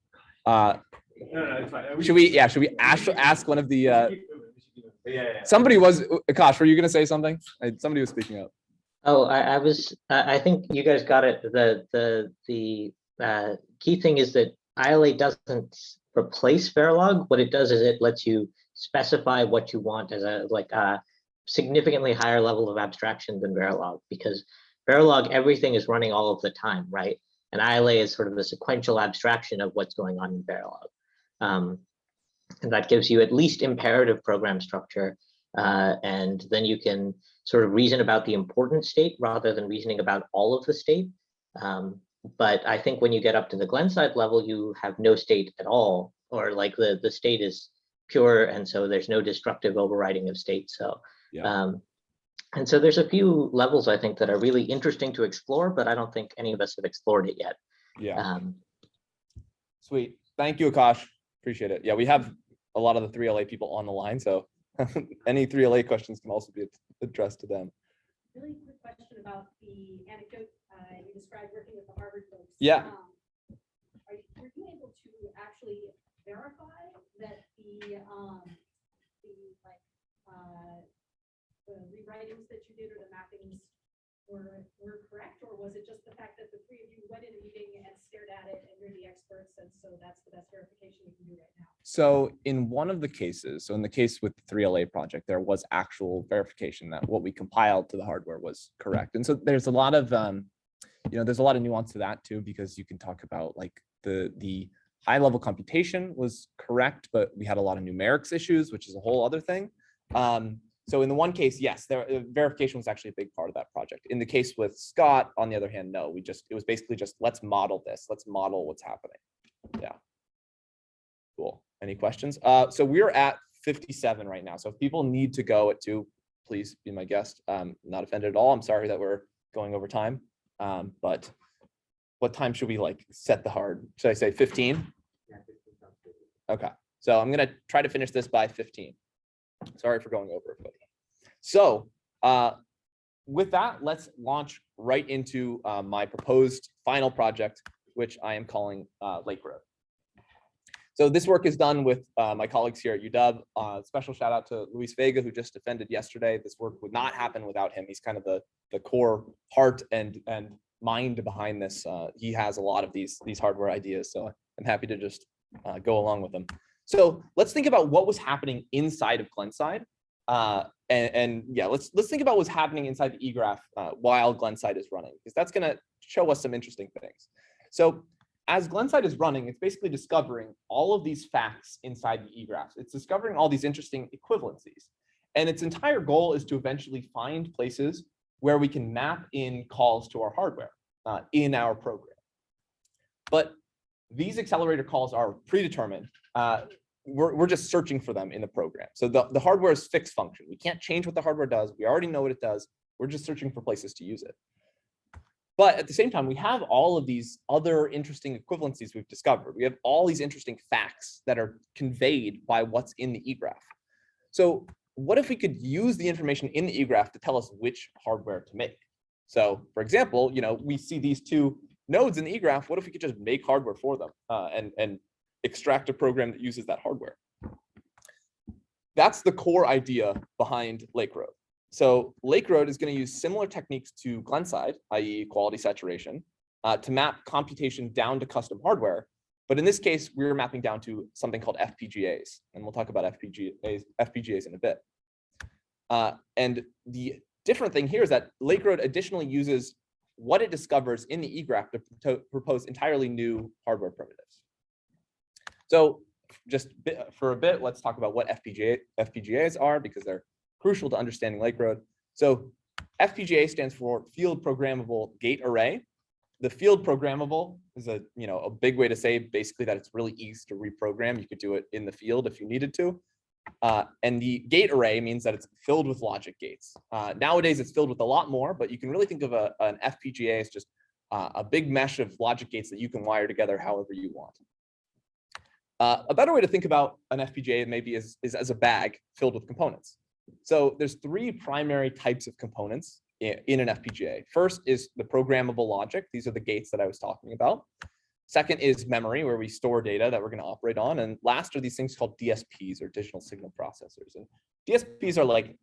No, it's fine. Should we ask one of the Yeah. somebody was Akash, were you gonna say something? Somebody was speaking up. Oh, I think you guys got it. The key thing is that ILA doesn't replace Verilog. What it does is it lets you specify what you want as a significantly higher level of abstraction than Verilog, because Verilog, everything is running all of the time, right? And ILA is sort of a sequential abstraction of what's going on in Verilog. And that gives you at least imperative program structure. And then you can sort of reason about the important state rather than reasoning about all of the state. But I think when you get up to the Glenside level, you have no state at all, or like the state is pure, and so there's no destructive overriding of state. So, Yeah. and so there's a few levels I think that are really interesting to explore, but I don't think any of us have explored it yet. Yeah. Sweet. Thank you, Akash. Appreciate it. Yeah, we have a lot of the 3LA people on the line, so any 3LA questions can also be addressed to them. Really quick question about the anecdote you described working with the Harvard folks. Yeah. Were you able to actually verify that the rewritings that you did or the mappings were correct, or was it just the fact that the three of you went in a meeting and stared at it and you're the experts, and so that's the best verification you can do right now? So in one of the cases, so in the case with the 3LA project, there was actual verification that what we compiled to the hardware was correct. And so there's a lot of, there's a lot of nuance to that too, because you can talk about like the high level computation was correct, but we had a lot of numerics issues, which is a whole other thing. So in the one case, yes, verification was actually a big part of that project. In the case with Scott, on the other hand, no, it was basically just, let's model this, let's model what's happening. Yeah. Cool. Any questions? So we're at 57 right now. So if people need to go at 2, please be my guest. Not offended at all. I'm sorry that we're going over time. But what time should we like set the hard? Should I say 15? Yeah, 15 sounds good. Okay, so I'm gonna try to finish this by 15. Sorry for going over, everybody. So with that, let's launch right into my proposed final project, which I am calling Lake Road. So this work is done with my colleagues here at UW. Special shout out to Luis Vega, who just defended yesterday. This work would not happen without him. He's kind of the core heart and mind behind this. He has a lot of these hardware ideas, so I'm happy to just go along with them. So let's think about what was happening inside of Glenside. And yeah, let's think about what's happening inside the eGraph while Glenside is running, because that's going to show us some interesting things. So as Glenside is running, it's basically discovering all of these facts inside the eGraph. It's discovering all these interesting equivalencies. And its entire goal is to eventually find places where we can map in calls to our hardware in our program. But these accelerator calls are predetermined. We're just searching for them in the program. So the hardware is fixed function. We can't change what the hardware does. We already know what it does. We're just searching for places to use it. But at the same time, we have all of these other interesting equivalencies we've discovered. We have all these interesting facts that are conveyed by what's in the eGraph. So what if we could use the information in the eGraph to tell us which hardware to make? So for example, we see these two nodes in the eGraph. What if we could just make hardware for them and extract a program that uses that hardware? That's the core idea behind Lake Road. So Lake Road is going to use similar techniques to Glenside, i.e. quality saturation, to map computation down to custom hardware. But in this case, we're mapping down to something called FPGAs. And we'll talk about FPGAs in a bit. And the different thing here is that Lake Road additionally uses what it discovers in the eGraph to propose entirely new hardware primitives. So just for a bit, let's talk about what FPGAs are, because they're crucial to understanding Lake Road. So FPGA stands for Field Programmable Gate Array. The field programmable is a big way to say basically that it's really easy to reprogram. You could do it in the field if you needed to. And the gate array means that it's filled with logic gates. Nowadays, it's filled with a lot more, but you can really think of an FPGA as just a big mesh of logic gates that you can wire together however you want. A better way to think about an FPGA maybe is as a bag filled with components. So there's three primary types of components in an FPGA. First is the programmable logic. These are the gates that I was talking about. Second is memory, where we store data that we're going to operate on. And last are these things called DSPs, or digital signal processors. And DSPs are like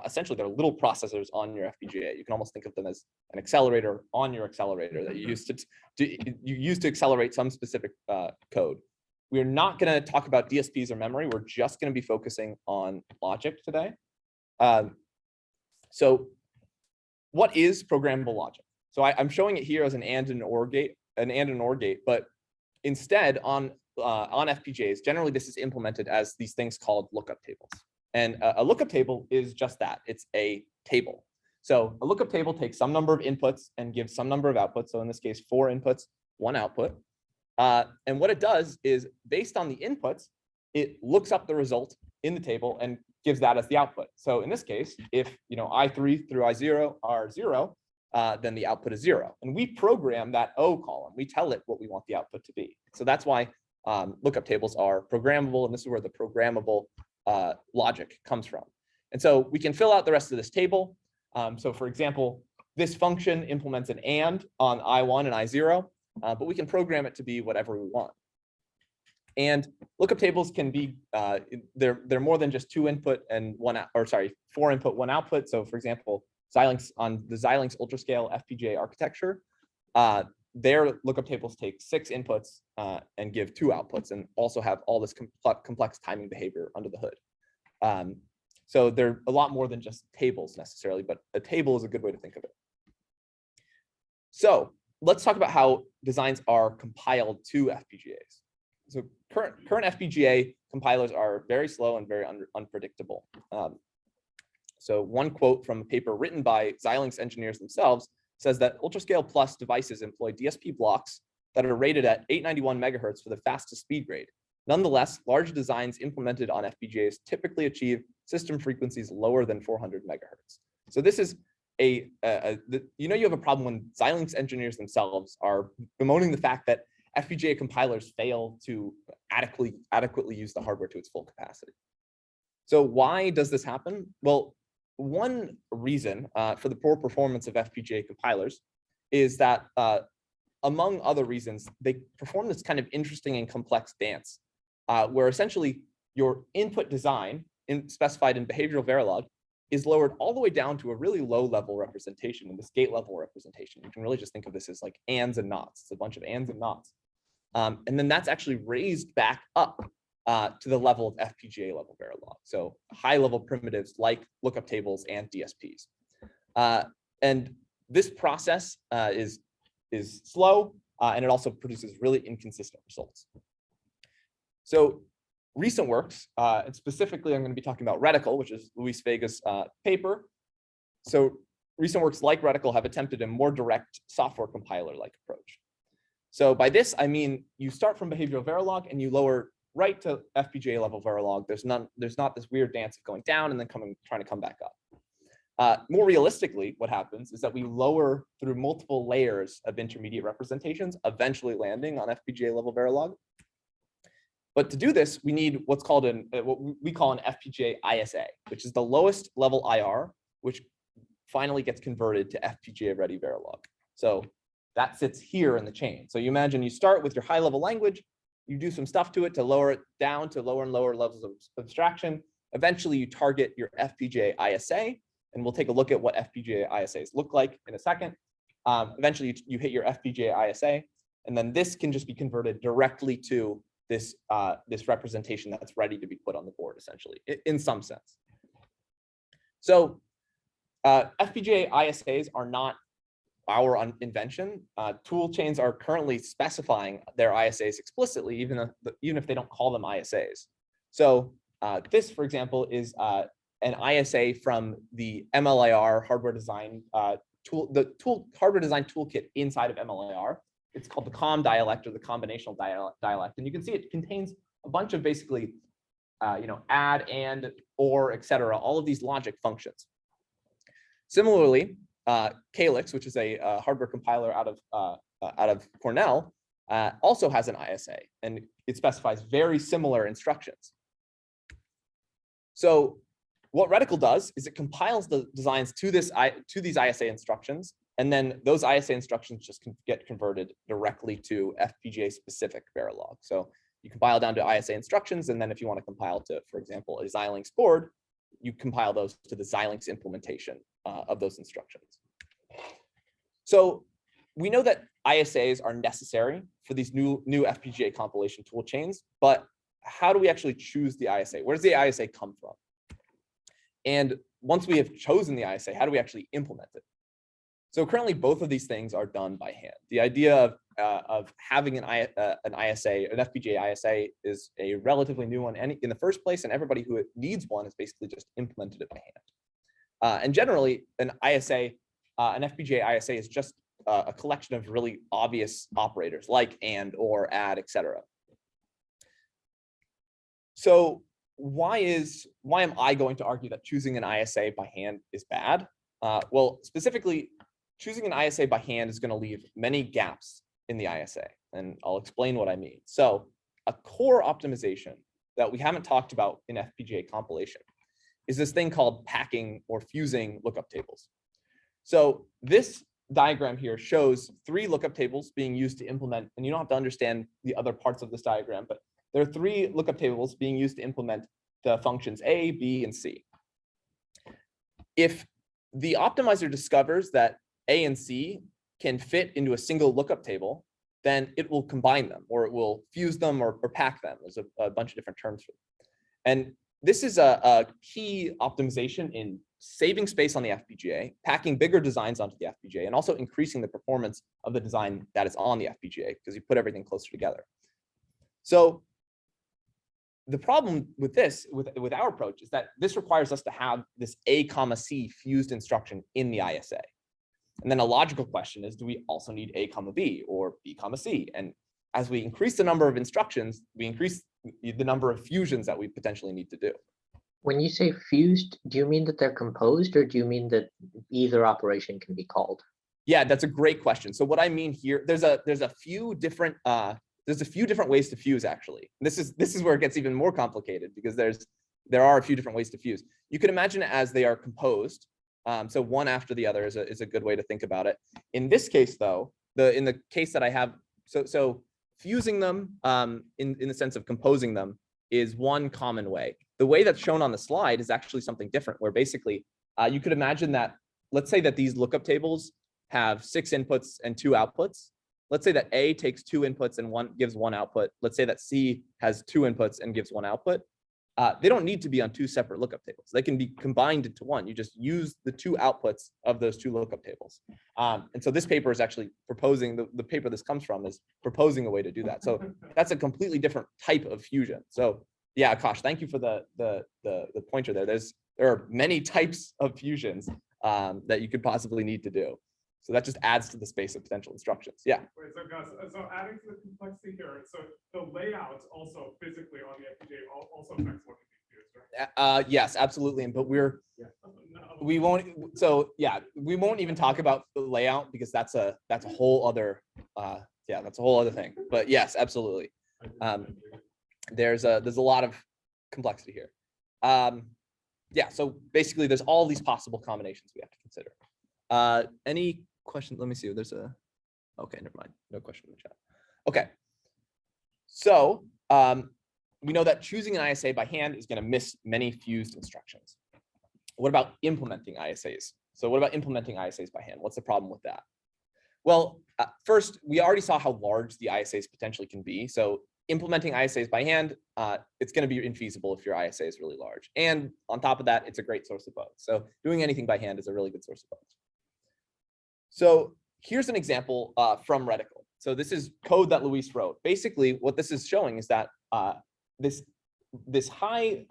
essentially they're little processors on your FPGA. You can almost think of them as an accelerator on your accelerator that you use to accelerate some specific code. We're not going to talk about DSPs or memory. We're just going to be focusing on logic today. So what is programmable logic? So I'm showing it here as an and and OR gate, but instead on FPGAs, generally this is implemented as these things called lookup tables. And a lookup table is just that. It's a table. So a lookup table takes some number of inputs and gives some number of outputs. So in this case, 4 inputs, 1 output. And what it does is, based on the inputs, it looks up the result in the table and gives that as the output. So in this case, if I3 through I0 are 0, then the output is 0. And we program that O column. We tell it what we want the output to be. So that's why lookup tables are programmable, and this is where the programmable logic comes from. And so we can fill out the rest of this table. So for example, this function implements an AND on I1 and I0. But we can program it to be whatever we want. And lookup tables can be they're more than just 2 input and 4 input, 1 output. So for example, Xilinx on the Xilinx UltraScale FPGA architecture, their lookup tables take 6 inputs and give 2 outputs, and also have all this complex timing behavior under the hood. So they're a lot more than just tables necessarily, but a table is a good way to think of it. So let's talk about how designs are compiled to FPGAs. So current FPGA compilers are very slow and very unpredictable. So one quote from a paper written by Xilinx engineers themselves says that UltraScale Plus devices employ DSP blocks that are rated at 891 megahertz for the fastest speed grade. Nonetheless, large designs implemented on FPGAs typically achieve system frequencies lower than 400 megahertz. So this is you have a problem when Xilinx engineers themselves are bemoaning the fact that FPGA compilers fail to adequately use the hardware to its full capacity. So why does this happen? Well, one reason for the poor performance of FPGA compilers is that, among other reasons, they perform this kind of interesting and complex dance, where essentially your input design specified in behavioral Verilog is lowered all the way down to a really low level representation, in this gate level representation. You can really just think of this as like ands and nots. It's a bunch of ands and nots. And then that's actually raised back up to the level of FPGA level Verilog. So high level primitives like lookup tables and DSPs. And this process is slow, and it also produces really inconsistent results. So recent works, and specifically I'm going to be talking about Reticle, which is Luis Vega's paper. So recent works like Reticle have attempted a more direct software compiler-like approach. So by this, I mean, you start from behavioral Verilog and you lower right to FPGA level Verilog. There's not this weird dance of going down and then trying to come back up. More realistically, what happens is that we lower through multiple layers of intermediate representations, eventually landing on FPGA level Verilog. But to do this, we need what's called what we call an FPGA ISA, which is the lowest level IR, which finally gets converted to FPGA ready Verilog. So that sits here in the chain. So you imagine you start with your high level language, you do some stuff to it to lower it down to lower and lower levels of abstraction. Eventually you target your FPGA ISA, and we'll take a look at what FPGA ISAs look like in a second. Eventually you hit your FPGA ISA, and then this can just be converted directly to this representation that's ready to be put on the board, essentially, in some sense. So FPGA ISAs are not our invention. Tool chains are currently specifying their ISAs explicitly, even if they don't call them ISAs. So this, for example, is an ISA from the MLIR hardware design hardware design toolkit inside of MLIR. It's called the COM dialect, or the combinational dialect. And you can see it contains a bunch of basically, add, and, or, etc., all of these logic functions. Similarly, Calyx, which is a hardware compiler out of Cornell, also has an ISA, and it specifies very similar instructions. So what Reticle does is it compiles the designs to these ISA instructions, and then those ISA instructions just get converted directly to FPGA specific Verilog. So you compile down to ISA instructions, and then if you want to compile to, for example, a Xilinx board, you compile those to the Xilinx implementation of those instructions. So we know that ISAs are necessary for these new FPGA compilation tool chains, but how do we actually choose the ISA? Where does the ISA come from? And once we have chosen the ISA, how do we actually implement it? So currently, both of these things are done by hand. The idea of having an ISA, an FPGA ISA, is a relatively new one in the first place, and everybody who needs one has basically just implemented it by hand. And generally, an FPGA ISA is just a collection of really obvious operators like and, or, add, etc. So why am I going to argue that choosing an ISA by hand is bad? Well, specifically, choosing an ISA by hand is going to leave many gaps in the ISA, and I'll explain what I mean. So a core optimization that we haven't talked about in FPGA compilation is this thing called packing or fusing lookup tables. So this diagram here shows 3 lookup tables being used to implement, and you don't have to understand the other parts of this diagram, but there are 3 lookup tables being used to implement the functions A, B, and C. If the optimizer discovers that A and C can fit into a single lookup table, then it will combine them, or it will fuse them, or pack them. There's a bunch of different terms for them. And this is a key optimization in saving space on the FPGA, packing bigger designs onto the FPGA, and also increasing the performance of the design that is on the FPGA, because you put everything closer together. So the problem with this, with our approach, is that this requires us to have this A, C fused instruction in the ISA. And then a logical question is, do we also need A, B, or B, C? And as we increase the number of instructions, we increase the number of fusions that we potentially need to do. When you say fused, do you mean that they're composed, or do you mean that either operation can be called? Yeah, that's a great question. So what I mean here, there's a few different ways to fuse actually. This is where it gets even more complicated because there are a few different ways to fuse. You can imagine it as they are composed. So one after the other is a good way to think about it. In this case though, in the case that I have, so fusing them in the sense of composing them is one common way. The way that's shown on the slide is actually something different, where basically you could imagine that, let's say that these lookup tables have 6 inputs and 2 outputs. Let's say that A takes 2 inputs and gives 1 output. Let's say that C has 2 inputs and gives 1 output. They don't need to be on 2 separate lookup tables. They can be combined into one. You just use the 2 outputs of those 2 lookup tables. And so this paper is actually proposing, the paper this comes from is proposing a way to do that. So that's a completely different type of fusion. So yeah, Akash, thank you for the pointer there. There are many types of fusions that you could possibly need to do. So that just adds to the space of potential instructions. Yeah. Wait, so Gus, so adding to the complexity here, so the layout also physically on the FPGA also affects what can be fused, right? Yes, absolutely. But we won't. So yeah, we won't even talk about the layout because that's a whole other that's a whole other thing. But yes, absolutely. There's a lot of complexity here. Yeah. So basically, there's all these possible combinations we have to consider. Any questions? Let me see. There's a. Okay, never mind. No question in the chat. Okay. So we know that choosing an ISA by hand is going to miss many fused instructions. What about implementing ISAs? So what about implementing ISAs by hand? What's the problem with that? Well, first, we already saw how large the ISAs potentially can be. So implementing ISAs by hand, it's going to be infeasible if your ISA is really large. And on top of that, it's a great source of bugs. So doing anything by hand is a really good source of bugs. So here's an example from Reticle. So this is code that Luis wrote. Basically, what this is showing is that this high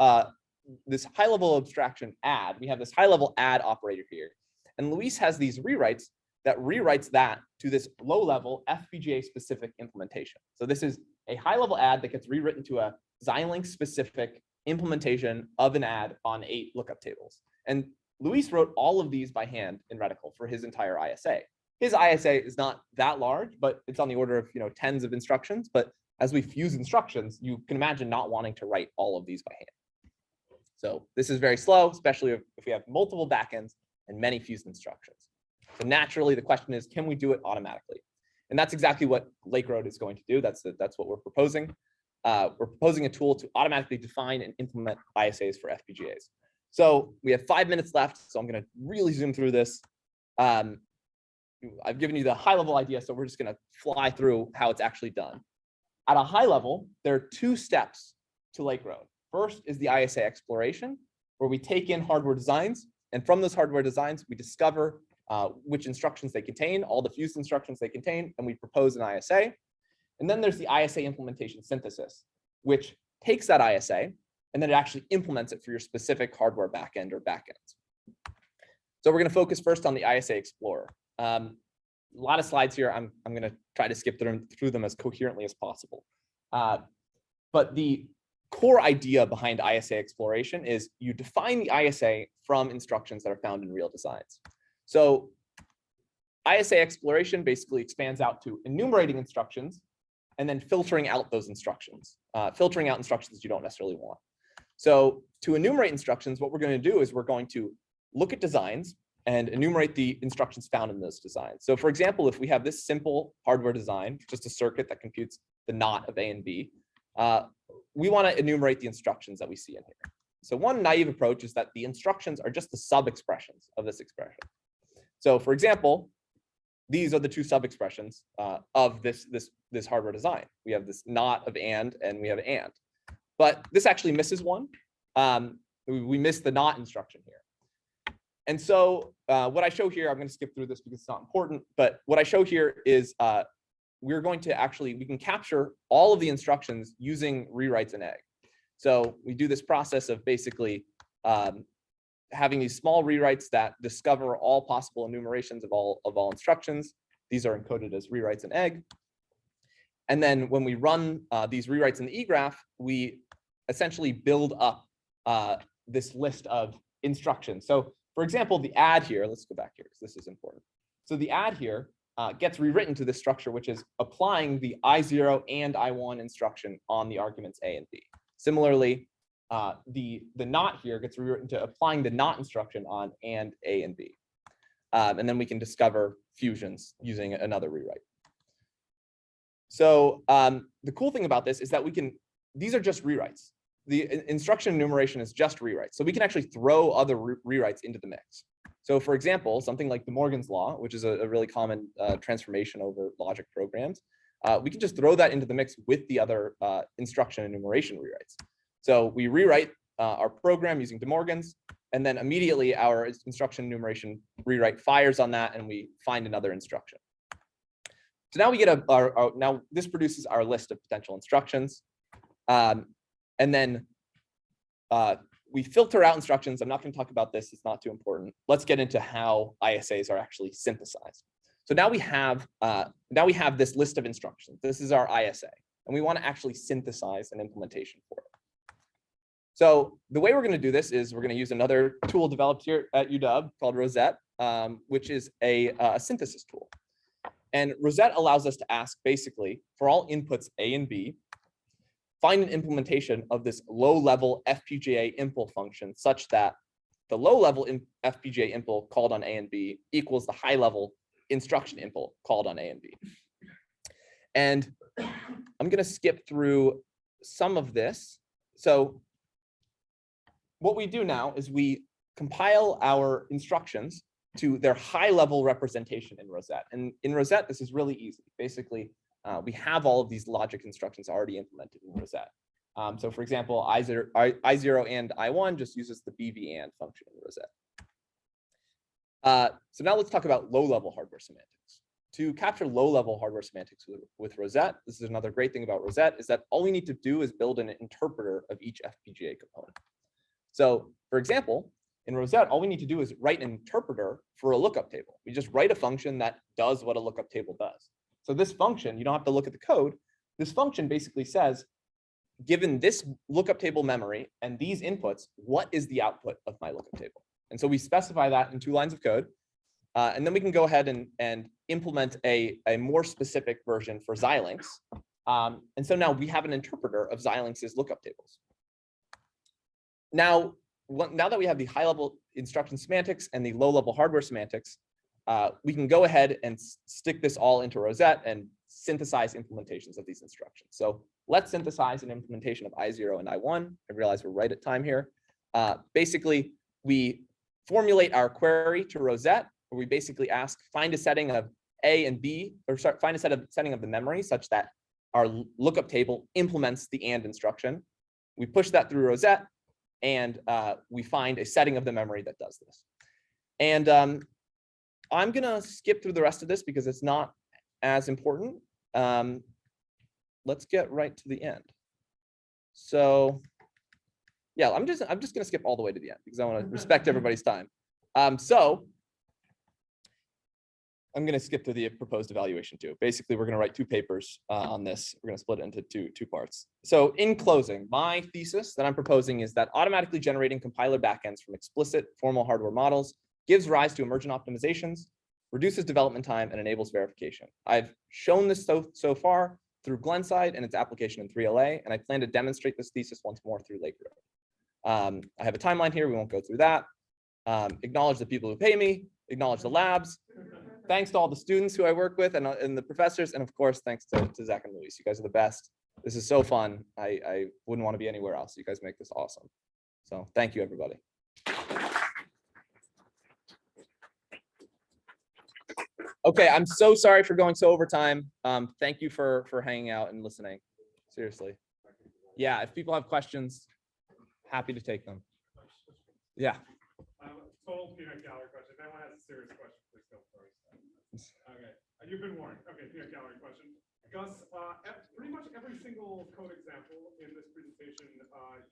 level abstraction add, we have this high level add operator here. And Luis has these rewrites that rewrites that to this low level FPGA specific implementation. So this is a high level add that gets rewritten to a Xilinx specific implementation of an add on 8 lookup tables. And Luis wrote all of these by hand in Reticle for his entire ISA. His ISA is not that large, but it's on the order of tens of instructions. But as we fuse instructions, you can imagine not wanting to write all of these by hand. So this is very slow, especially if we have multiple backends and many fused instructions. So naturally, the question is, can we do it automatically? And that's exactly what Lake Road is going to do. That's what we're proposing. We're proposing a tool to automatically define and implement ISAs for FPGAs. So we have 5 minutes left, so I'm going to really zoom through this. I've given you the high level idea, so we're just going to fly through how it's actually done. At a high level, there are 2 steps to Lake Road. First is the ISA exploration, where we take in hardware designs, and from those hardware designs, we discover which instructions they contain, all the fused instructions they contain, and we propose an ISA. And then there's the ISA implementation synthesis, which takes that ISA and then it actually implements it for your specific hardware backend or backends. So we're going to focus first on the ISA Explorer. A lot of slides here. I'm going to try to skip through them as coherently as possible. But the core idea behind ISA exploration is you define the ISA from instructions that are found in real designs. So ISA exploration basically expands out to enumerating instructions and then filtering out those instructions, filtering out instructions you don't necessarily want. So to enumerate instructions, what we're going to do is we're going to look at designs and enumerate the instructions found in those designs. So for example, if we have this simple hardware design, just a circuit that computes the NOT of A and B, we want to enumerate the instructions that we see in here. So one naive approach is that the instructions are just the sub-expressions of this expression. So for example, these are the 2 sub-expressions of this hardware design. We have this NOT of and we have AND. But this actually misses one. We miss the NOT instruction here. And so what I show here, I'm going to skip through this because it's not important, but what I show here is we can capture all of the instructions using rewrites in egg. So we do this process of basically having these small rewrites that discover all possible enumerations of all instructions. These are encoded as rewrites in egg. And then when we run these rewrites in the eGraph, we essentially build up this list of instructions. So for example, the add here, let's go back here because this is important. So the add here gets rewritten to this structure, which is applying the I0 and I1 instruction on the arguments A and B. Similarly, the not here gets rewritten to applying the not instruction on and A and B. And then we can discover fusions using another rewrite. So the cool thing about this is that these are just rewrites. The instruction enumeration is just rewrites. So we can actually throw other rewrites into the mix. So for example, something like De Morgan's law, which is a really common transformation over logic programs, we can just throw that into the mix with the other instruction enumeration rewrites. So we rewrite our program using De Morgan's, and then immediately our instruction enumeration rewrite fires on that, and we find another instruction. So now we get now this produces our list of potential instructions. And then we filter out instructions. I'm not going to talk about this. It's not too important. Let's get into how ISAs are actually synthesized. So now we have this list of instructions. This is our ISA, and we want to actually synthesize an implementation for it. So the way we're going to do this is we're going to use another tool developed here at UW called Rosette, which is a synthesis tool. And Rosette allows us to ask basically for all inputs A and B, find an implementation of this low-level FPGA impl function such that the low-level FPGA impl called on A and B equals the high-level instruction impl called on A and B. And I'm going to skip through some of this. So what we do now is we compile our instructions to their high-level representation in Rosette. And in Rosette, this is really easy. Basically, we have all of these logic instructions already implemented in Rosette. So for example, I0 and I1 just uses the BV and function in Rosette. So now let's talk about low-level hardware semantics. To capture low-level hardware semantics with Rosette, this is another great thing about Rosette, is that all we need to do is build an interpreter of each FPGA component. So for example, in Rosette, all we need to do is write an interpreter for a lookup table. We just write a function that does what a lookup table does. So this function, you don't have to look at the code. This function basically says, given this lookup table memory and these inputs, what is the output of my lookup table? And so we specify that in 2 lines of code. And then we can go ahead and implement a more specific version for Xilinx. And so now we have an interpreter of Xilinx's lookup tables. Now that we have the high-level instruction semantics and the low-level hardware semantics, we can go ahead and stick this all into Rosette and synthesize implementations of these instructions. So let's synthesize an implementation of I0 and I1. I realize we're right at time here. Basically, we formulate our query to Rosette, where we basically ask, find a setting of A and B, or sorry, find a setting of the memory such that our lookup table implements the AND instruction. We push that through Rosette, and we find a setting of the memory that does this. And I'm going to skip through the rest of this because it's not as important. Let's get right to the end. So yeah, I'm just going to skip all the way to the end because I want to respect everybody's time. So I'm going to skip to the proposed evaluation too. Basically, we're going to write 2 papers on this. We're going to split it into two parts. So in closing, my thesis that I'm proposing is that automatically generating compiler backends from explicit formal hardware models gives rise to emergent optimizations, reduces development time, and enables verification. I've shown this so far through Glenside and its application in 3LA, and I plan to demonstrate this thesis once more through Lake Road. I have a timeline here. We won't go through that. Acknowledge the people who pay me, acknowledge the labs. Thanks to all the students who I work with and the professors, and of course, thanks to Zach and Luis. You guys are the best. This is so fun. I wouldn't want to be anywhere else. You guys make this awesome. So thank you, everybody. Okay, I'm so sorry for going so over time. Thank you for hanging out and listening. Seriously. Yeah, if people have questions, happy to take them. Yeah. Total peanut gallery question. If anyone has a serious question, please go first. Okay, you've been warned. Okay, peanut gallery question. Gus, pretty much every single code example in this presentation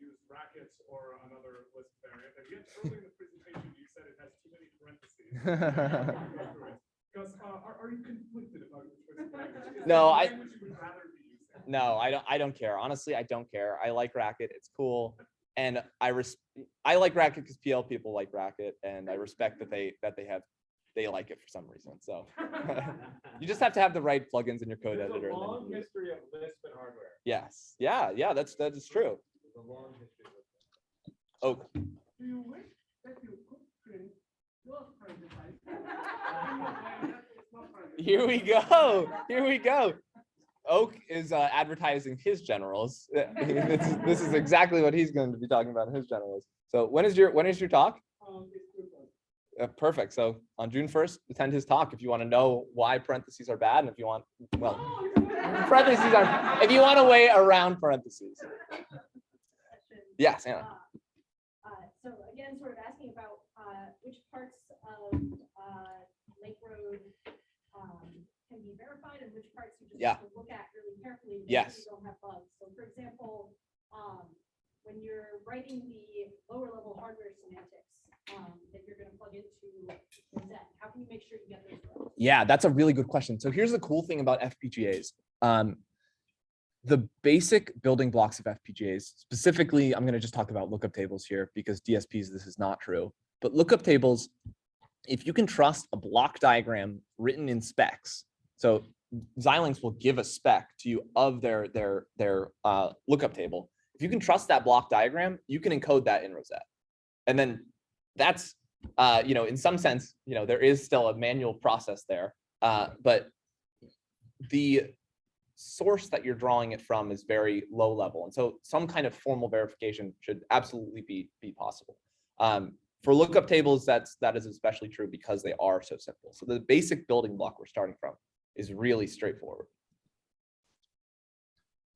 used brackets or another list variant, and yet early in the presentation you said it has too many parentheses. Gus, are you conflicted about which language? No, language you would rather be using? No, I don't care. Honestly, I don't care. I like Racket. It's cool. And I like Racket because PL people like Racket, and I respect that they like it for some reason. So you just have to have the right plugins in your code There's editor. a And then long you can use it. history of Lisp and hardware. Yes. Yeah, that is true. There's a long history of Lisp. Oh, Do you wish that you could print your prototype? here we go. Here we go. Oak is advertising his generals. This is exactly what he's going to be talking about in his generals. So when is your talk? Perfect. So on June 1st, attend his talk if you want to know why parentheses are bad, and if you want, well, parentheses are, if you want a way around parentheses. Yes, Anna. So again, sort of asking about which parts of Lake Road can be verified and which parts you just have to look at really carefully. to make sure you don't have bugs. So for example, when you're writing the lower level hardware semantics that you're going to plug into Zet, how can you make sure you get those right? Yeah, that's a really good question. So here's the cool thing about FPGAs. The basic building blocks of FPGAs, specifically, I'm going to just talk about lookup tables here because DSPs, this is not true. But lookup tables, if you can trust a block diagram written in specs, so Xilinx will give a spec to you of their lookup table. If you can trust that block diagram, you can encode that in Rosette. And then that's, in some sense, there is still a manual process there, but the source that you're drawing it from is very low level. And so some kind of formal verification should absolutely be possible. For lookup tables, that is especially true because they are so simple. So the basic building block we're starting from is really straightforward.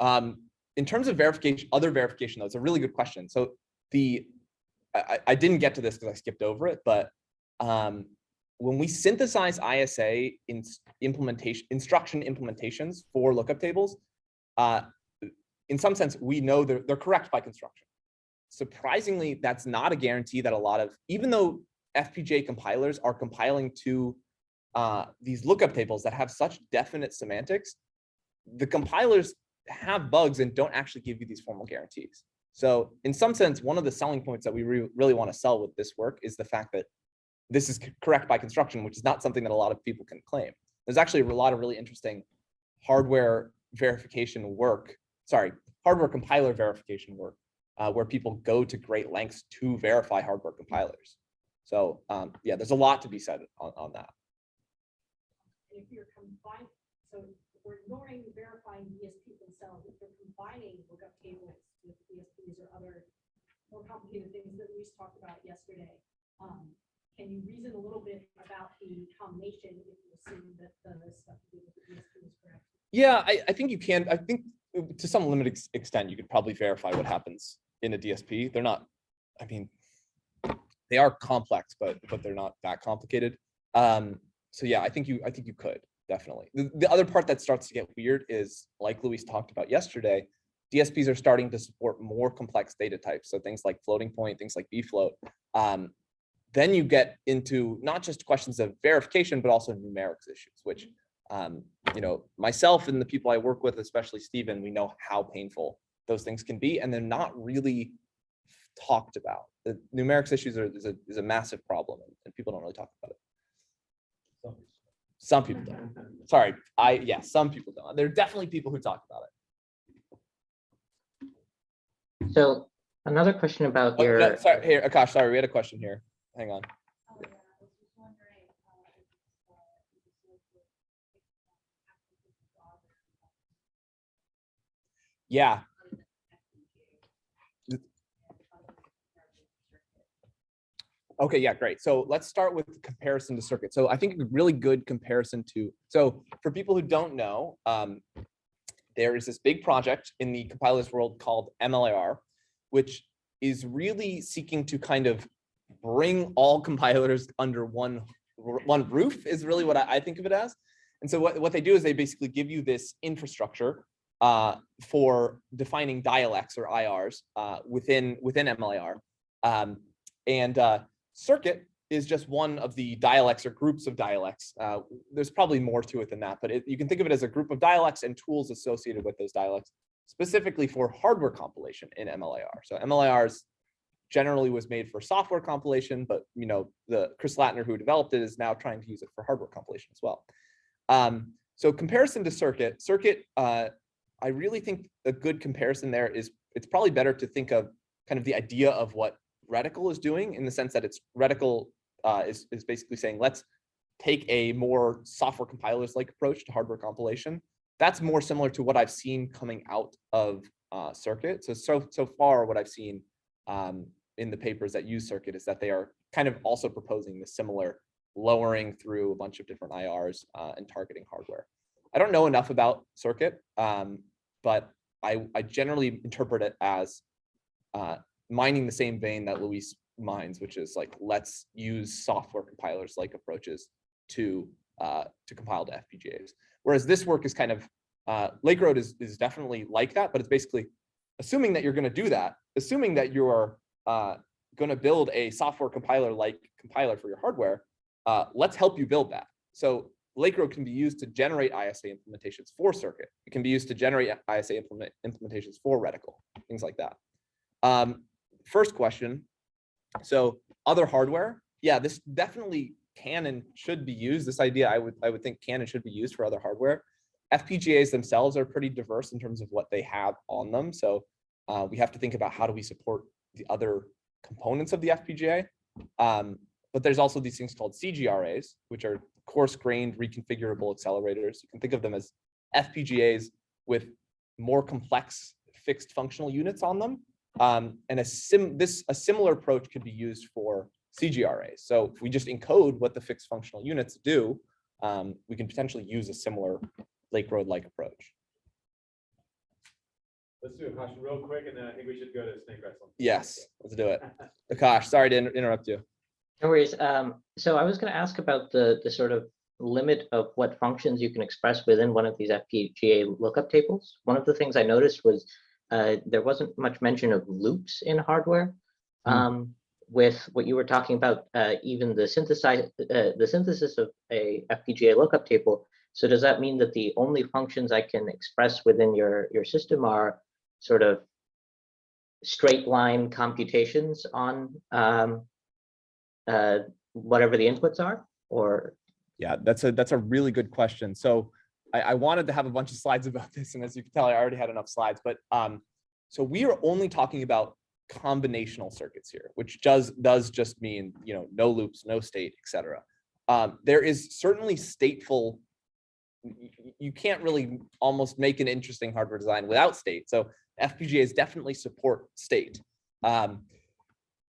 In terms of verification, other verification, though, it's a really good question. So I didn't get to this because I skipped over it, but when we synthesize ISA in instruction implementations for lookup tables, in some sense, we know they're correct by construction. Surprisingly, that's not a guarantee that even though FPGA compilers are compiling to these lookup tables that have such definite semantics, the compilers have bugs and don't actually give you these formal guarantees. So in some sense, one of the selling points that we really want to sell with this work is the fact that this is correct by construction, which is not something that a lot of people can claim. There's actually a lot of really interesting hardware verification work, hardware compiler verification work, where people go to great lengths to verify hardware compilers. So yeah, there's a lot to be said on that. If you're combining, so we're ignoring verifying DSPs themselves, if you're combining lookup tables with DSPs or other more complicated things that we talked about yesterday, can you reason a little bit about the combination if you assume that the stuff you do with the DSP is correct? Yeah, I think you can. I think to some limited extent, you could probably verify what happens in a DSP. They're not, I mean, they are complex, but they're not that complicated. So yeah, I think you could definitely. The other part that starts to get weird is, like Luis talked about yesterday, DSPs are starting to support more complex data types. So things like floating point, things like bfloat. Then you get into not just questions of verification, but also numerics issues, which, myself and the people I work with, especially Stephen, we know how painful those things can be, and they're not really talked about. The numerics issues is a massive problem, and people don't really talk about it. Some people don't. Sorry, some people don't. There are definitely people who talk about it. So another question about your. No, sorry, here, Akash. Sorry, we had a question here. Hang on. Oh, yeah, I was just wondering, Yeah. Okay, yeah, great. So let's start with the comparison to circuit. So I think a really good comparison so for people who don't know, there is this big project in the compilers world called MLIR, which is really seeking to kind of bring all compilers under one roof, is really what I think of it as. And so what they do is they basically give you this infrastructure for defining dialects or IRs within MLIR. Circuit is just one of the dialects or groups of dialects. There's probably more to it than that, but you can think of it as a group of dialects and tools associated with those dialects specifically for hardware compilation in MLIR. So MLIR generally was made for software compilation, but the Chris Latner who developed it is now trying to use it for hardware compilation as well. So comparison to Circuit, I really think a good comparison there is it's probably better to think of kind of the idea of what Reticle is doing, in the sense that it's Reticle is basically saying, let's take a more software compilers-like approach to hardware compilation. That's more similar to what I've seen coming out of Circuit. So far, what I've seen in the papers that use Circuit is that they are kind of also proposing the similar lowering through a bunch of different IRs and targeting hardware. I don't know enough about Circuit, but I generally interpret it as mining the same vein that Luis mines, which is like, let's use software compilers like approaches to compile to FPGAs. Whereas this work is kind of, Lake Road is definitely like that, but it's basically assuming that you're going to do that, assuming that you are going to build a software compiler-like compiler for your hardware, let's help you build that. So Lake Road can be used to generate ISA implementations for Circuit. It can be used to generate ISA implementations for Reticle, things like that. First question. So other hardware, yeah, this definitely can and should be used. This idea, I would think, can and should be used for other hardware. FPGAs themselves are pretty diverse in terms of what they have on them. So we have to think about how do we support the other components of the FPGA. But there's also these things called CGRAs, which are coarse-grained reconfigurable accelerators. You can think of them as FPGAs with more complex fixed functional units on them. And a similar approach could be used for CGRAs. So if we just encode what the fixed functional units do, we can potentially use a similar Lake Road-like approach. Let's do a caution real quick, and then I think we should go to snake wrestling. Yes, let's do it. Akash, sorry to interrupt you. No worries. So I was going to ask about the sort of limit of what functions you can express within one of these FPGA lookup tables. One of the things I noticed was there wasn't much mention of loops in hardware. With what you were talking about, even the synthesis of a FPGA lookup table. So does that mean that the only functions I can express within your system are sort of straight line computations on whatever the inputs are? Or yeah, that's a really good question. So I wanted to have a bunch of slides about this, and as you can tell, I already had enough slides. But so we are only talking about combinational circuits here, which does just mean no loops, no state, etc. There is certainly stateful. You can't really almost make an interesting hardware design without state. So FPGAs definitely support state.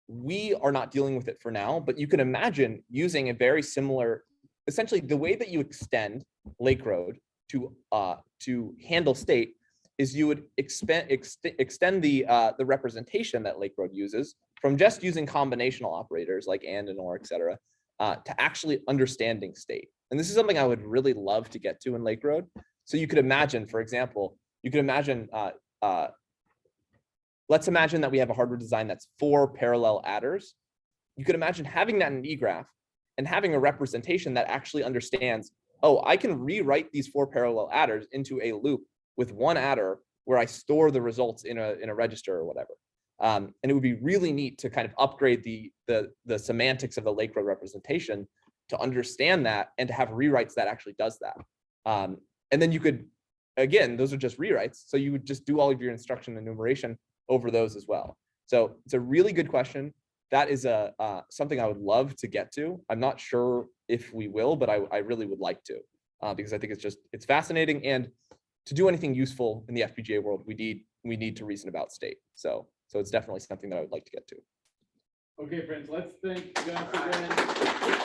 We are not dealing with it for now, but you can imagine using a very similar, essentially the way that you extend Lake Road to handle state is you would extend the representation that Lake Road uses from just using combinational operators like and or, etc., to actually understanding state. And this is something I would really love to get to in Lake Road. So you could imagine, for example, let's imagine that we have a hardware design that's 4 parallel adders. You could imagine having that in an E-graph and having a representation that actually understands, oh, I can rewrite these 4 parallel adders into a loop with 1 adder where I store the results in a register or whatever. And it would be really neat to kind of upgrade the semantics of the Lake Road representation to understand that and to have rewrites that actually does that. And then you could, again, those are just rewrites. So you would just do all of your instruction enumeration over those as well. So it's a really good question. That is something I would love to get to. I'm not sure if we will, but I really would like to, because I think it's fascinating. And to do anything useful in the FPGA world, we need to reason about state. So it's definitely something that I would like to get to. Okay, friends, let's thank Gus again.